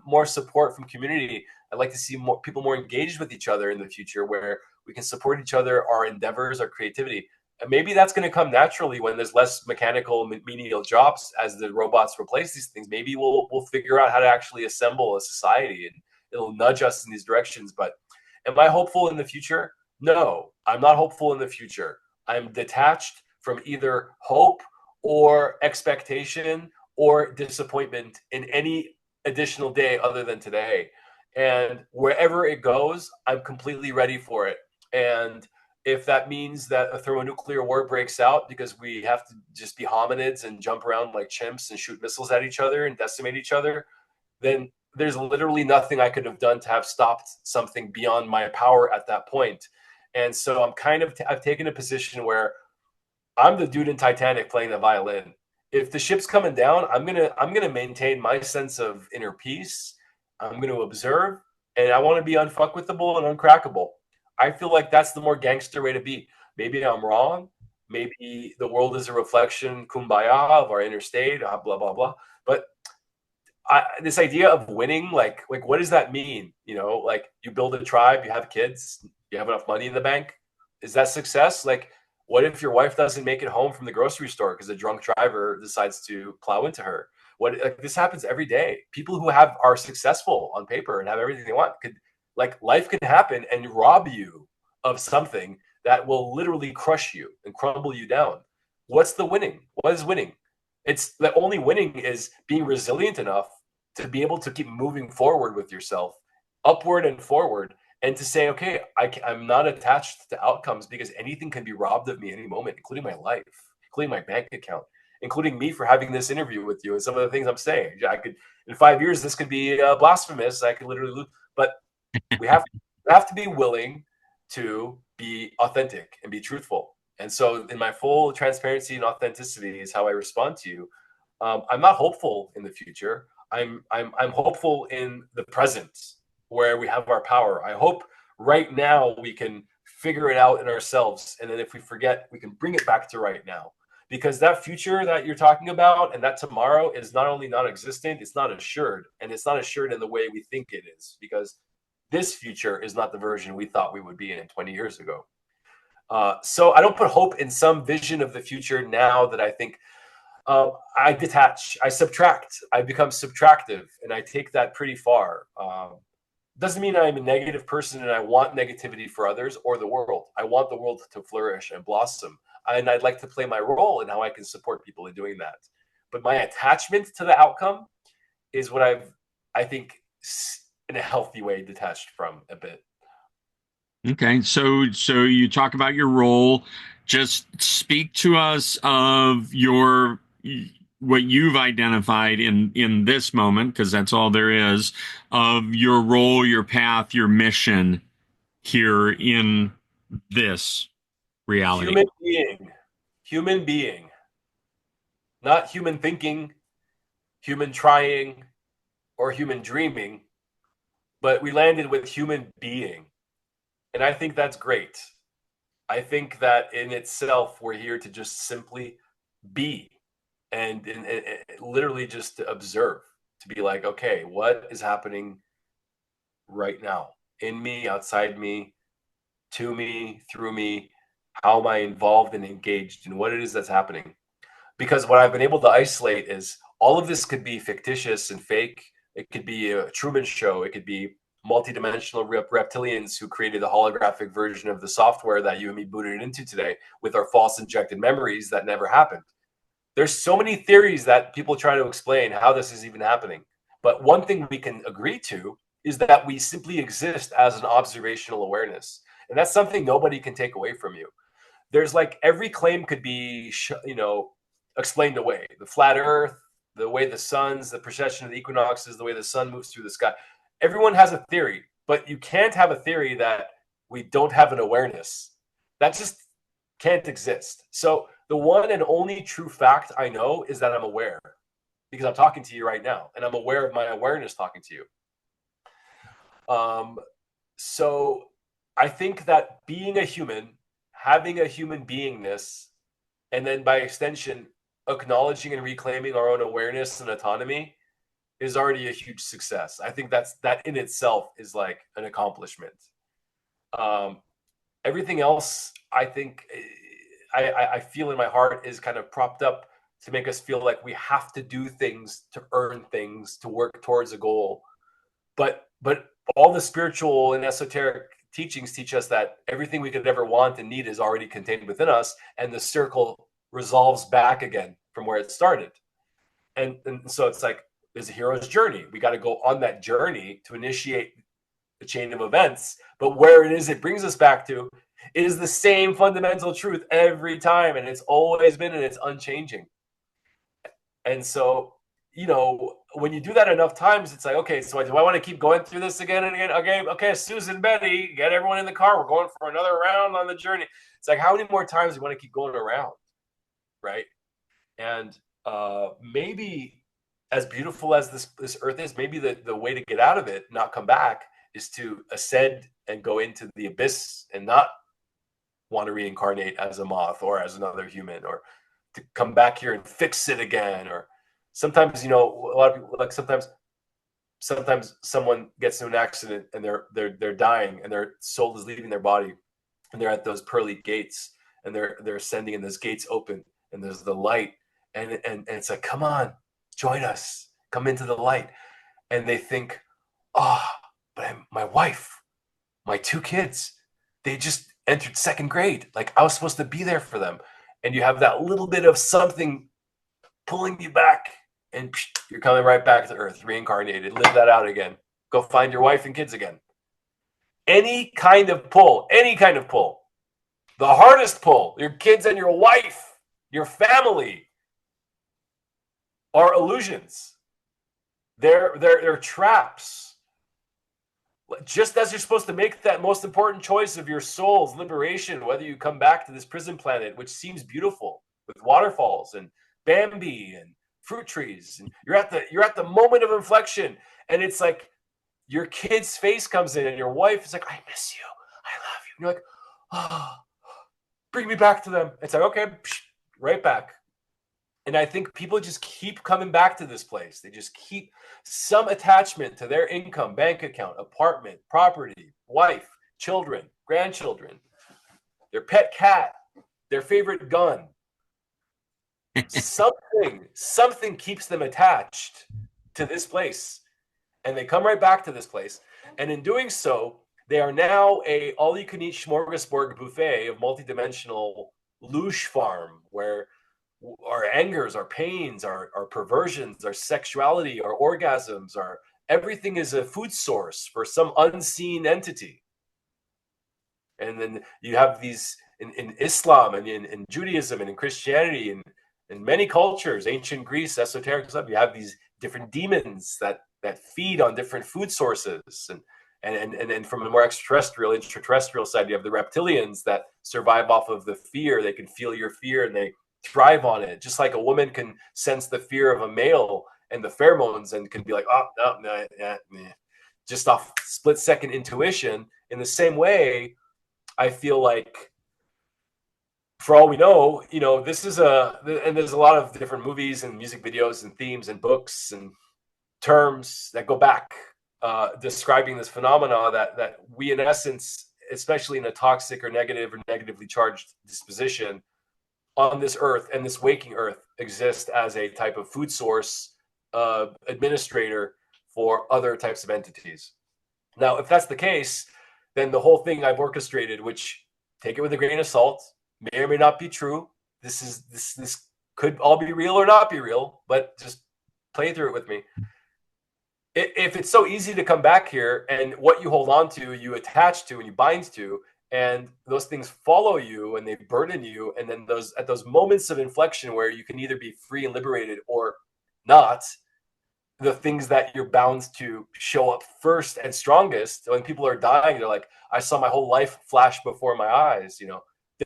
more support from community. I'd like to see more people more engaged with each other in the future, where we can support each other, our endeavors, our creativity. And maybe that's going to come naturally when there's less mechanical, menial jobs as the robots replace these things. Maybe we'll figure out how to actually assemble a society, and it'll nudge us in these directions. But am I hopeful in the future? No, I'm not hopeful in the future. I'm detached from either hope or expectation or disappointment in any additional day other than today. And wherever it goes, I'm completely ready for it. And if that means that a thermonuclear war breaks out because we have to just be hominids and jump around like chimps and shoot missiles at each other and decimate each other, then there's literally nothing I could have done to have stopped something beyond my power at that point. And so I've taken a position where I'm the dude in Titanic playing the violin. If the ship's coming down, I'm gonna maintain my sense of inner peace. I'm gonna observe, and I want to be unfuckwithable and uncrackable. I feel like that's the more gangster way to be. Maybe I'm wrong. Maybe the world is a reflection, kumbaya, of our inner state, blah blah blah. But this idea of winning, like what does that mean? You know, like you build a tribe, you have kids, you have enough money in the bank. Is that success? Like, what if your wife doesn't make it home from the grocery store because a drunk driver decides to plow into her? What, like, this happens every day. People who are successful on paper and have everything they want could, like, life can happen and rob you of something that will literally crush you and crumble you down. What's the winning? What is winning? It's the only winning is being resilient enough to be able to keep moving forward with yourself, upward and forward, and to say, okay, I'm not attached to outcomes because anything can be robbed of me any moment, including my life, including my bank account, including me for having this interview with you and some of the things I'm saying. I could, in 5 years, this could be blasphemous. I could literally lose, but we have to be willing to be authentic and be truthful. And so, in my full transparency and authenticity is how I respond to you. I'm not hopeful in the future. I'm hopeful in the present where we have our power. I hope right now we can figure it out in ourselves, and then if we forget, we can bring it back to right now. Because that future that you're talking about and that tomorrow is not only non-existent, it's not assured, and it's not assured in the way we think it is. Because this future is not the version we thought we would be in 20 years ago. So I don't put hope in some vision of the future now that I think I detach, I subtract, I become subtractive, and I take that pretty far. Doesn't mean I'm a negative person and I want negativity for others or the world. I want the world to flourish and blossom. And I'd like to play my role in how I can support people in doing that. But my attachment to the outcome is what I think, in a healthy way, detached from a bit. Okay, so you talk about your role. Just speak to us of your what you've identified in this moment, because that's all there is, of your role, your path, your mission here in this reality. Human being, not human thinking, human trying, or human dreaming, but we landed with human being. And I think that's great. I think that in itself, we're here to just simply be and literally just to observe, to be like, okay, what is happening right now in me, outside me, to me, through me? How am I involved and engaged in what it is that's happening? Because what I've been able to isolate is all of this could be fictitious and fake. It could be a Truman Show. It could be multidimensional reptilians who created a holographic version of the software that you and me booted into today with our false injected memories that never happened. There's so many theories that people try to explain how this is even happening. But one thing we can agree to is that we simply exist as an observational awareness. And that's something nobody can take away from you. There's, like, every claim could be, explained away. The flat earth, the way the precession of the equinoxes, the way the sun moves through the sky. Everyone has a theory, but you can't have a theory that we don't have an awareness. That just can't exist. So the one and only true fact I know is that I'm aware, because I'm talking to you right now, and I'm aware of my awareness talking to you. So I think that being a human, having a human beingness, and then by extension, acknowledging and reclaiming our own awareness and autonomy is already a huge success. I think that in itself is like an accomplishment. Everything else, I think, I feel in my heart is kind of propped up to make us feel like we have to do things to earn things, to work towards a goal. But all the spiritual and esoteric teachings teach us that everything we could ever want and need is already contained within us, and the circle resolves back again from where it started. And so it's like, there's a hero's journey. We got to go on that journey to initiate the chain of events. But where it brings us back to, it is the same fundamental truth every time. And it's always been, and it's unchanging. And so, when you do that enough times, it's like, okay, so do I want to keep going through this again and again? Okay, Susan, Betty, get everyone in the car. We're going for another round on the journey. It's like, how many more times do you want to keep going around, right? And maybe, as beautiful as this earth is, maybe the way to get out of it, not come back, is to ascend and go into the abyss and not want to reincarnate as a moth or as another human, or to come back here and fix it again. Or sometimes, a lot of people, like sometimes someone gets into an accident and they're dying and their soul is leaving their body, and they're at those pearly gates, and they're ascending, and those gates open, and there's the light, and it's like, come on, join us, come into the light. And they think, oh, but my wife, my 2 kids, they just entered 2nd grade. Like, I was supposed to be there for them. And you have that little bit of something pulling you back, and you're coming right back to earth, reincarnated. Live that out again. Go find your wife and kids again. Any kind of pull. The hardest pull, your kids and your wife, your family, are illusions. They're traps. Just as you're supposed to make that most important choice of your soul's liberation, whether you come back to this prison planet, which seems beautiful with waterfalls and Bambi and fruit trees, and you're at the moment of inflection, and it's like your kid's face comes in, and your wife is like, I miss you, I love you. And you're like, oh, bring me back to them. It's like, okay, right back. And I think people just keep coming back to this place. They just keep some attachment to their income, bank account, apartment, property, wife, children, grandchildren, their pet cat, their favorite gun. Something keeps them attached to this place. And they come right back to this place. And in doing so, they are now a all-you-can-eat smorgasbord buffet of multidimensional loosh farm, where our angers, our pains, our perversions, our sexuality, our orgasms, everything is a food source for some unseen entity. And then you have these in Islam and in Judaism and in Christianity and in many cultures, ancient Greece, esoteric stuff, you have these different demons that feed on different food sources. And from a more intraterrestrial side, you have the reptilians that survive off of the fear. They can feel your fear and they thrive on it. Just like a woman can sense the fear of a male and the pheromones and can be like, oh, no, just off split-second intuition. In the same way, I feel like, for all we know, this is and there's a lot of different movies and music videos and themes and books and terms that go back describing this phenomena that we, in essence, especially in a toxic or negative or negatively charged disposition on this earth and this waking earth, exist as a type of food source administrator for other types of entities. Now, if that's the case, then the whole thing I've orchestrated, which, take it with a grain of salt, may or may not be true. This could all be real or not be real, but just play through it with me. If it's so easy to come back here, and what you hold on to, you attach to and you bind to, and those things follow you and they burden you, and then at those moments of inflection where you can either be free and liberated or not, the things that you're bound to show up first and strongest. When people are dying, they're like, I saw my whole life flash before my eyes.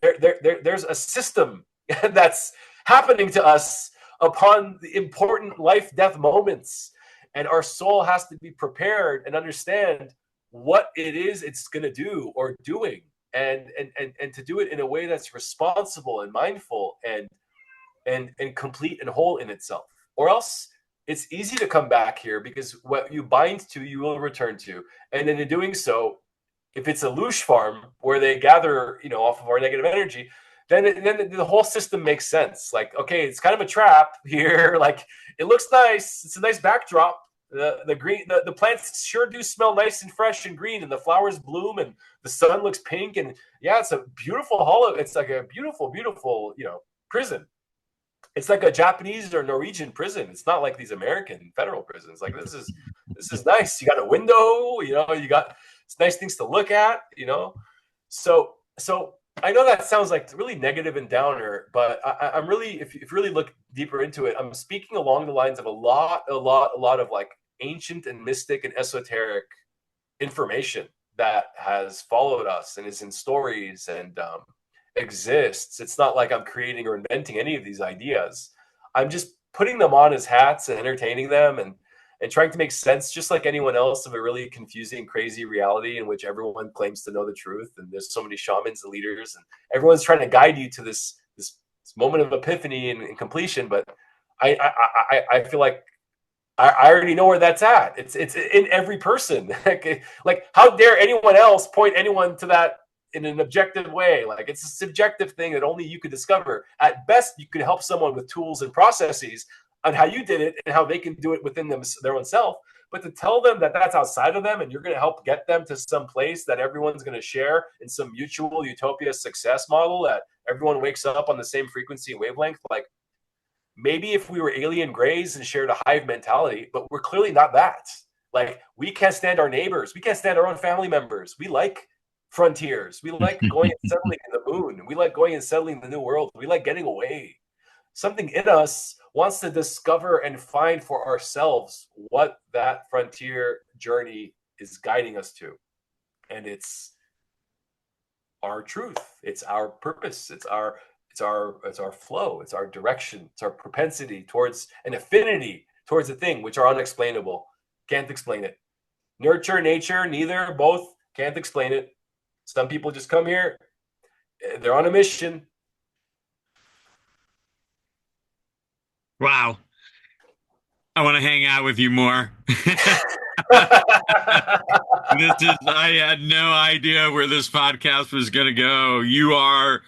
There's a system that's happening to us upon the important life-death moments. And our soul has to be prepared and understand what it is it's going to do or doing, and to do it in a way that's responsible and mindful and complete and whole in itself. Or else it's easy to come back here, because what you bind to, you will return to. And in doing so, if it's a loosh farm where they gather, off of our negative energy, then the whole system makes sense. Like, okay, it's kind of a trap here. Like, it looks nice. It's a nice backdrop. The green, the plants sure do smell nice and fresh and green, and the flowers bloom, and the sun looks pink, and yeah, it's a beautiful hollow. It's like a beautiful, beautiful, prison. It's like a Japanese or Norwegian prison. It's not like these American federal prisons. Like this is nice. You got a window, you got it's nice things to look at, So I know that sounds like really negative and downer, but I'm really, if you really look deeper into it, I'm speaking along the lines of a lot of like ancient and mystic and esoteric information that has followed us and is in stories and exists. It's not like I'm creating or inventing any of these ideas. I'm just putting them on as hats and entertaining them and trying to make sense, just like anyone else, of a really confusing, crazy reality in which everyone claims to know the truth. And there's so many shamans and leaders, and everyone's trying to guide you to this moment of epiphany and completion. But I feel like I already know where that's at. It's in every person. Like, how dare anyone else point anyone to that in an objective way? Like, it's a subjective thing that only you could discover. At best, you could help someone with tools and processes on how you did it and how they can do it within their own self. But to tell them that that's outside of them and you're going to help get them to some place that everyone's going to share in some mutual utopia success model that everyone wakes up on the same frequency and wavelength, like, maybe if we were alien grays and shared a hive mentality, but we're clearly not that. Like, we can't stand our neighbors. We can't stand our own family members. We like frontiers. We like going and settling in the moon. We like going and settling in the new world. We like getting away. Something in us wants to discover and find for ourselves what that frontier journey is guiding us to. And it's our truth. It's our purpose. It's our flow, it's our direction, it's our propensity towards an affinity towards a thing which are unexplainable. Can't explain it. Nurture, nature, neither, both, can't explain it. Some people just come here, they're on a mission. Wow. I want to hang out with you more. I had no idea where this podcast was going to go. You are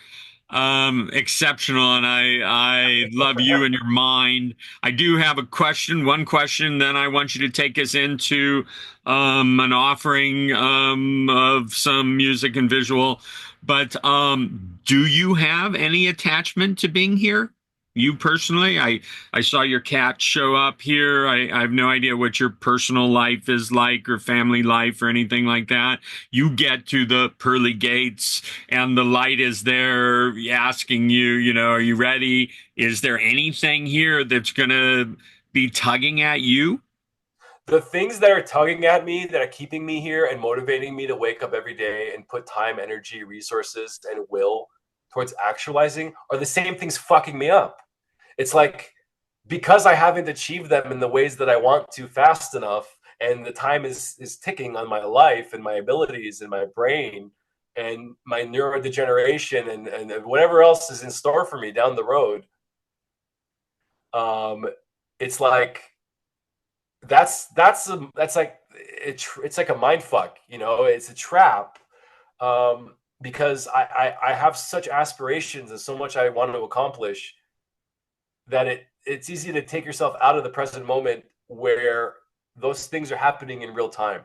exceptional, and I love you and your mind. I do have a question, one question, then I want you to take us into an offering of some music and visual. But do you have any attachment to being here? You personally, I saw your cat show up here. I have no idea what your personal life is like or family life or anything like that. You get to the pearly gates and the light is there asking you, are you ready? Is there anything here that's going to be tugging at you? The things that are tugging at me, that are keeping me here and motivating me to wake up every day and put time, energy, resources, and will towards actualizing, are the same things fucking me up. It's like, because I haven't achieved them in the ways that I want to fast enough, and the time is ticking on my life and my abilities and my brain and my neurodegeneration and whatever else is in store for me down the road. It's like, that's like, it's like a mind fuck, it's a trap. Because I have such aspirations and so much I want to accomplish that it's easy to take yourself out of the present moment where those things are happening in real time.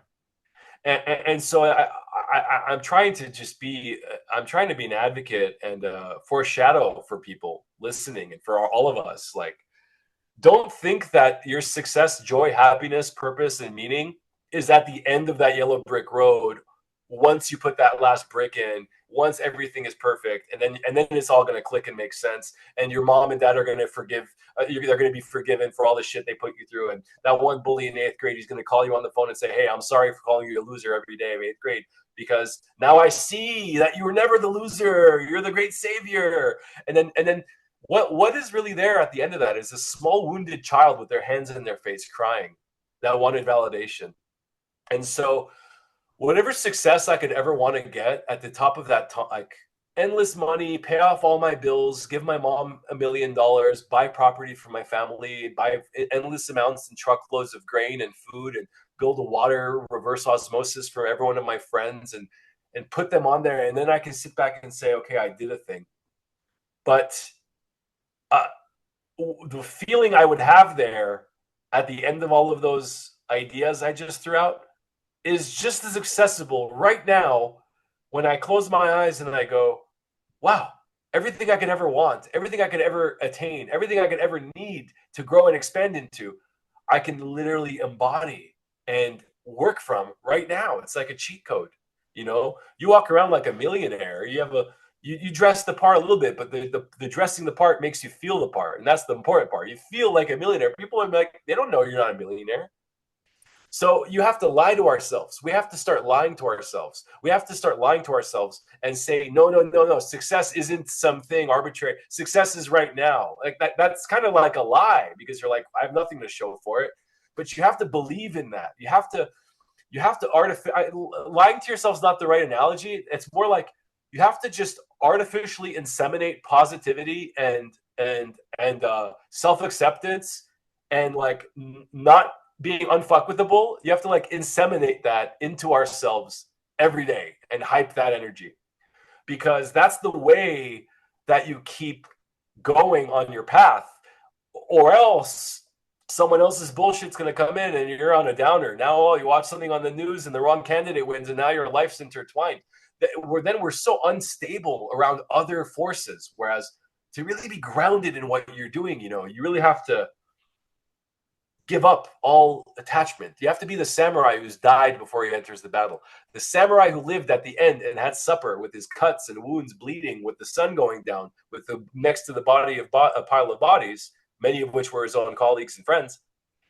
And so I'm trying to just be, I'm trying to be an advocate and foreshadow for people listening and for all of us. Like, don't think that your success, joy, happiness, purpose, and meaning is at the end of that yellow brick road. Once you put that last brick in, once everything is perfect, and then it's all going to click and make sense, and your mom and dad are going to forgive. They're going to be forgiven for all the shit they put you through. And that one bully in eighth grade, he's going to call you on the phone and say, "Hey, I'm sorry for calling you a loser every day of eighth grade, because now I see that you were never the loser. You're the great savior." And then what is really there at the end of that is a small wounded child with their hands in their face crying that wanted validation. And so whatever success I could ever want to get at the top of that, like endless money, pay off all my bills, give my mom $1 million, buy property for my family, buy endless amounts and truckloads of grain and food, and build a water reverse osmosis for every one of my friends, and put them on there. And then I can sit back and say, okay, I did a thing. But uh, the feeling I would have there at the end of all of those ideas I just threw out is just as accessible right now when I close my eyes and I go, wow, everything I could ever want, everything I could ever attain, everything I could ever need to grow and expand into, I can literally embody and work from right now. It's like a cheat code. You walk around like a millionaire. You dress the part a little bit, but the dressing the part makes you feel the part, and that's the important part. You feel like a millionaire. People are like, they don't know you're not a millionaire. So you have to lie to ourselves. We have to start lying to ourselves. We have to start lying to ourselves and say, no, no, no, no. Success isn't something arbitrary. Success is right now. Like that's kind of like a lie, because you're like, I have nothing to show for it. But you have to believe in that. Lying to yourself is not the right analogy. It's more like you have to just artificially inseminate positivity and self-acceptance, and like not being unfuckwithable. You have to like inseminate that into ourselves every day and hype that energy, because that's the way that you keep going on your path. Or else someone else's bullshit's going to come in and you're on a downer. Now you watch something on the news and the wrong candidate wins, and now your life's intertwined. We're so unstable around other forces. Whereas to really be grounded in what you're doing, you really have to give up all attachment. You have to be the samurai who's died before he enters the battle. The samurai who lived at the end and had supper with his cuts and wounds bleeding, with the sun going down, with the next to the body of a pile of bodies, many of which were his own colleagues and friends.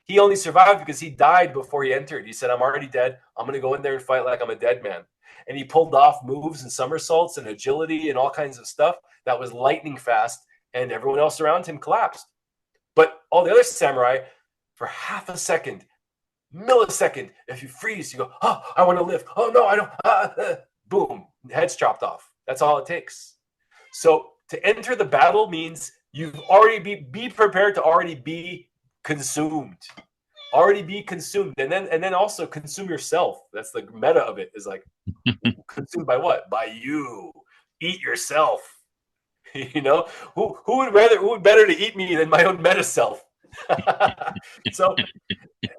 He only survived because he died before he entered. He said, I'm already dead. I'm going to go in there and fight like I'm a dead man. And he pulled off moves and somersaults and agility and all kinds of stuff that was lightning fast, and everyone else around him collapsed. But all the other samurai, for half a second, millisecond, if you freeze, you go, oh, I want to live. Oh, no, I don't. Boom, head's chopped off. That's all it takes. So to enter the battle means you've already be prepared to already be consumed. Already be consumed. And then also consume yourself. That's the meta of it, is like, consumed by what? By you. Eat yourself. Who would better to eat me than my own meta self? So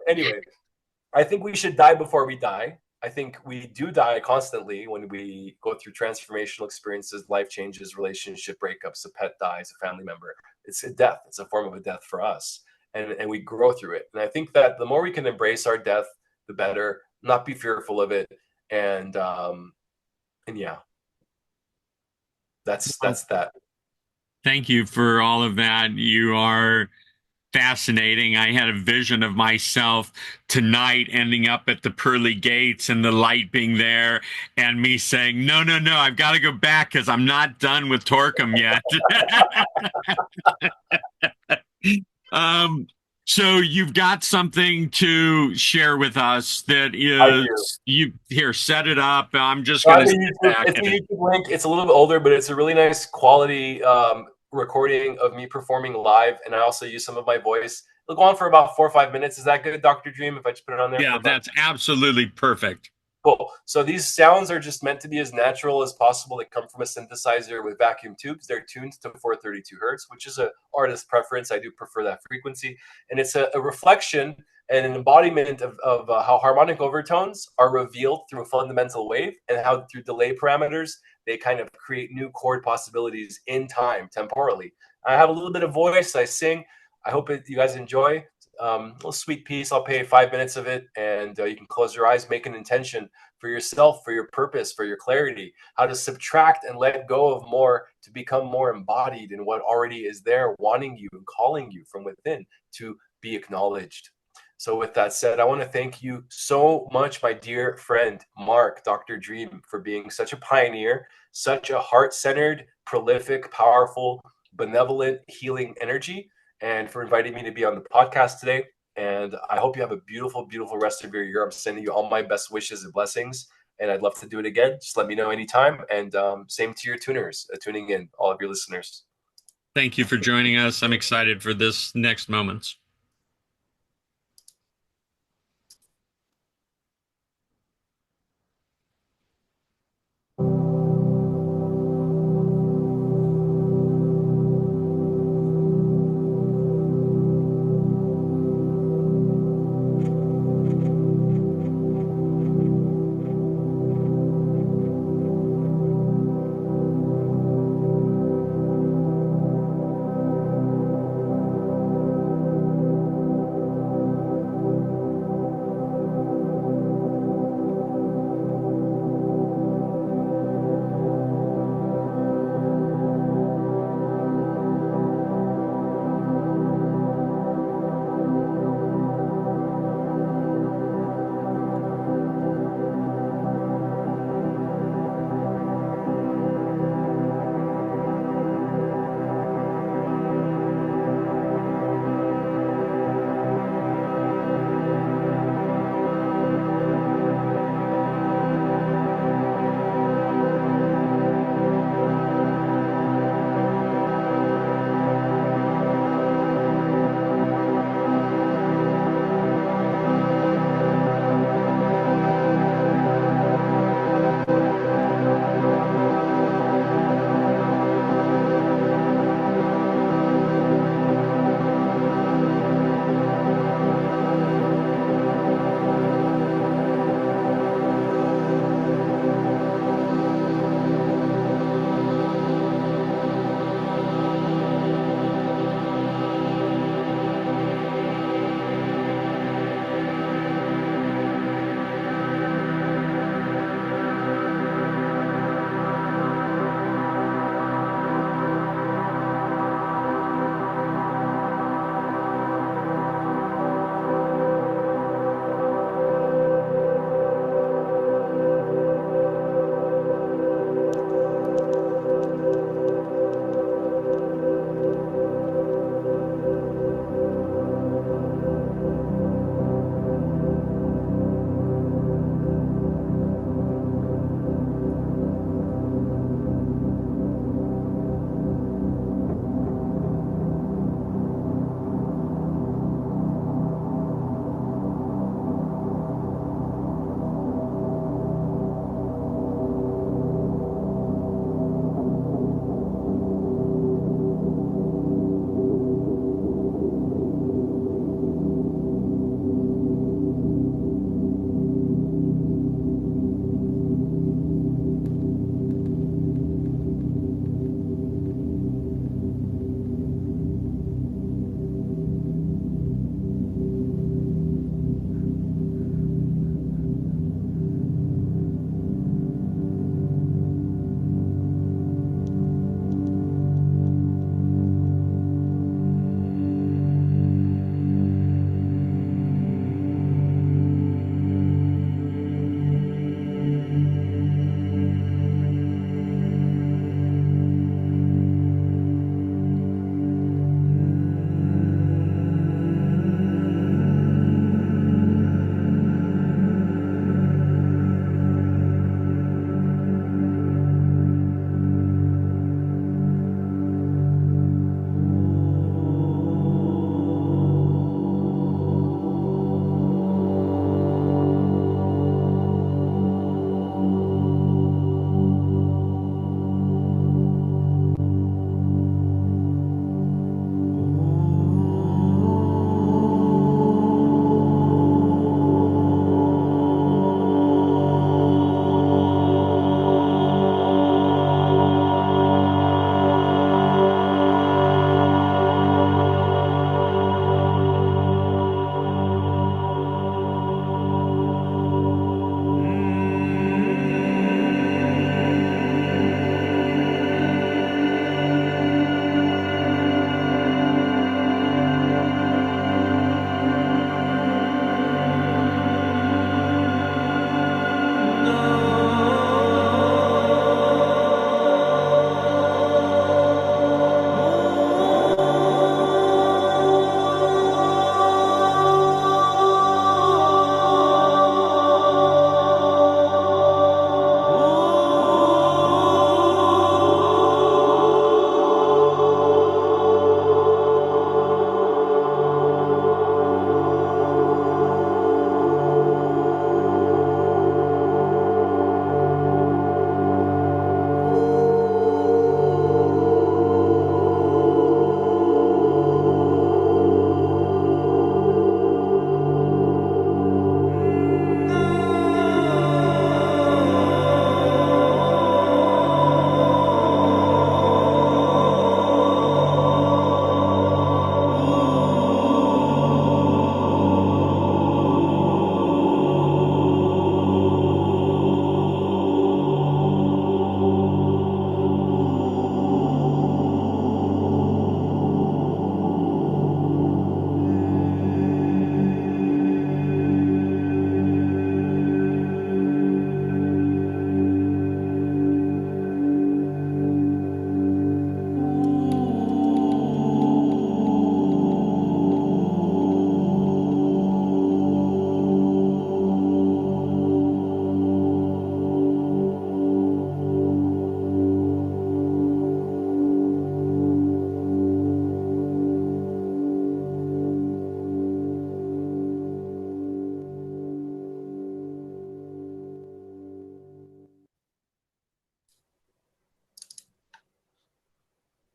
anyway, I think we should die before we die. I think we do die constantly when we go through transformational experiences, life changes, relationship breakups, a pet dies, a family member. It's a death. It's a form of a death for us. And we grow through it. And I think that the more we can embrace our death, the better, not be fearful of it. And yeah, that's that. Thank you for all of that. You are fascinating. I had a vision of myself tonight ending up at the pearly gates and the light being there, and me saying, no, no, no, I've got to go back because I'm not done with Torkom yet. So you've got something to share with us that is, you here, set it up. I'm just going to sit back. It's a YouTube link. It's a little bit older, but it's a really nice quality recording of me performing live, and I also use some of my voice. It'll go on for about 4 or 5 minutes. Is that good, Dr. Dream, if I just put it on there? Yeah, that's absolutely perfect. Cool. So these sounds are just meant to be as natural as possible. They come from a synthesizer with vacuum tubes. They're tuned to 432 hertz, which is an artist preference. I do prefer that frequency. And it's a reflection and an embodiment of how harmonic overtones are revealed through a fundamental wave, and how through delay parameters, they kind of create new chord possibilities in time, temporally. I have a little bit of voice. I sing. I hope you guys enjoy. Little sweet piece. I'll pay 5 minutes of it, and you can close your eyes, make an intention for yourself, for your purpose, for your clarity, how to subtract and let go of more to become more embodied in what already is there, wanting you and calling you from within to be acknowledged. So with that said, I want to thank you so much, my dear friend, Mark, Dr. Dream, for being such a pioneer, such a heart-centered, prolific, powerful, benevolent, healing energy, and for inviting me to be on the podcast today. And I hope you have a beautiful, beautiful rest of your year. I'm sending you all my best wishes and blessings, and I'd love to do it again. Just let me know anytime. And same to your tuners, tuning in, all of your listeners. Thank you for joining us. I'm excited for this next moments.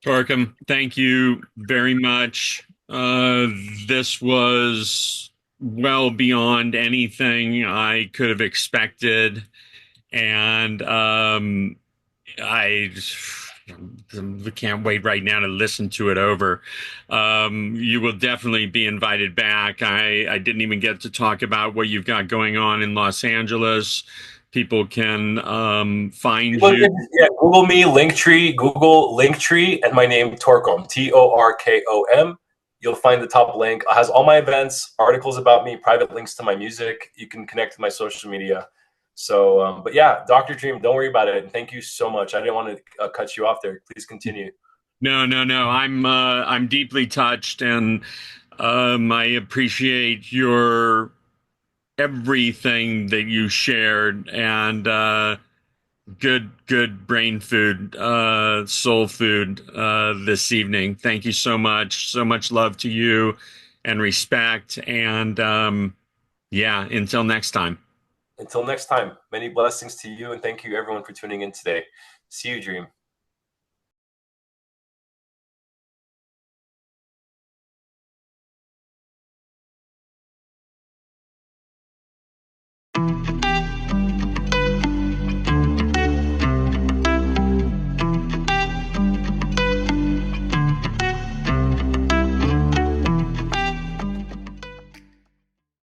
Torkom, thank you very much. This was well beyond anything I could have expected. And I can't wait right now to listen to it over. You will definitely be invited back. I didn't even get to talk about what you've got going on in Los Angeles. People can find People you. can, yeah, Google Linktree, and my name Torkom, Torkom. You'll find the top link. It has all my events, articles about me, private links to my music. You can connect to my social media. So, but yeah, Dr. Dream, don't worry about it. And thank you so much. I didn't want to cut you off there. Please continue. No, no, no. I'm deeply touched, and I appreciate your everything that you shared, and good brain food, soul food this evening. Thank you so much. So much love to you and respect. And yeah, until next time. Until next time, many blessings to you. And thank you, everyone, for tuning in today. See you, Dream.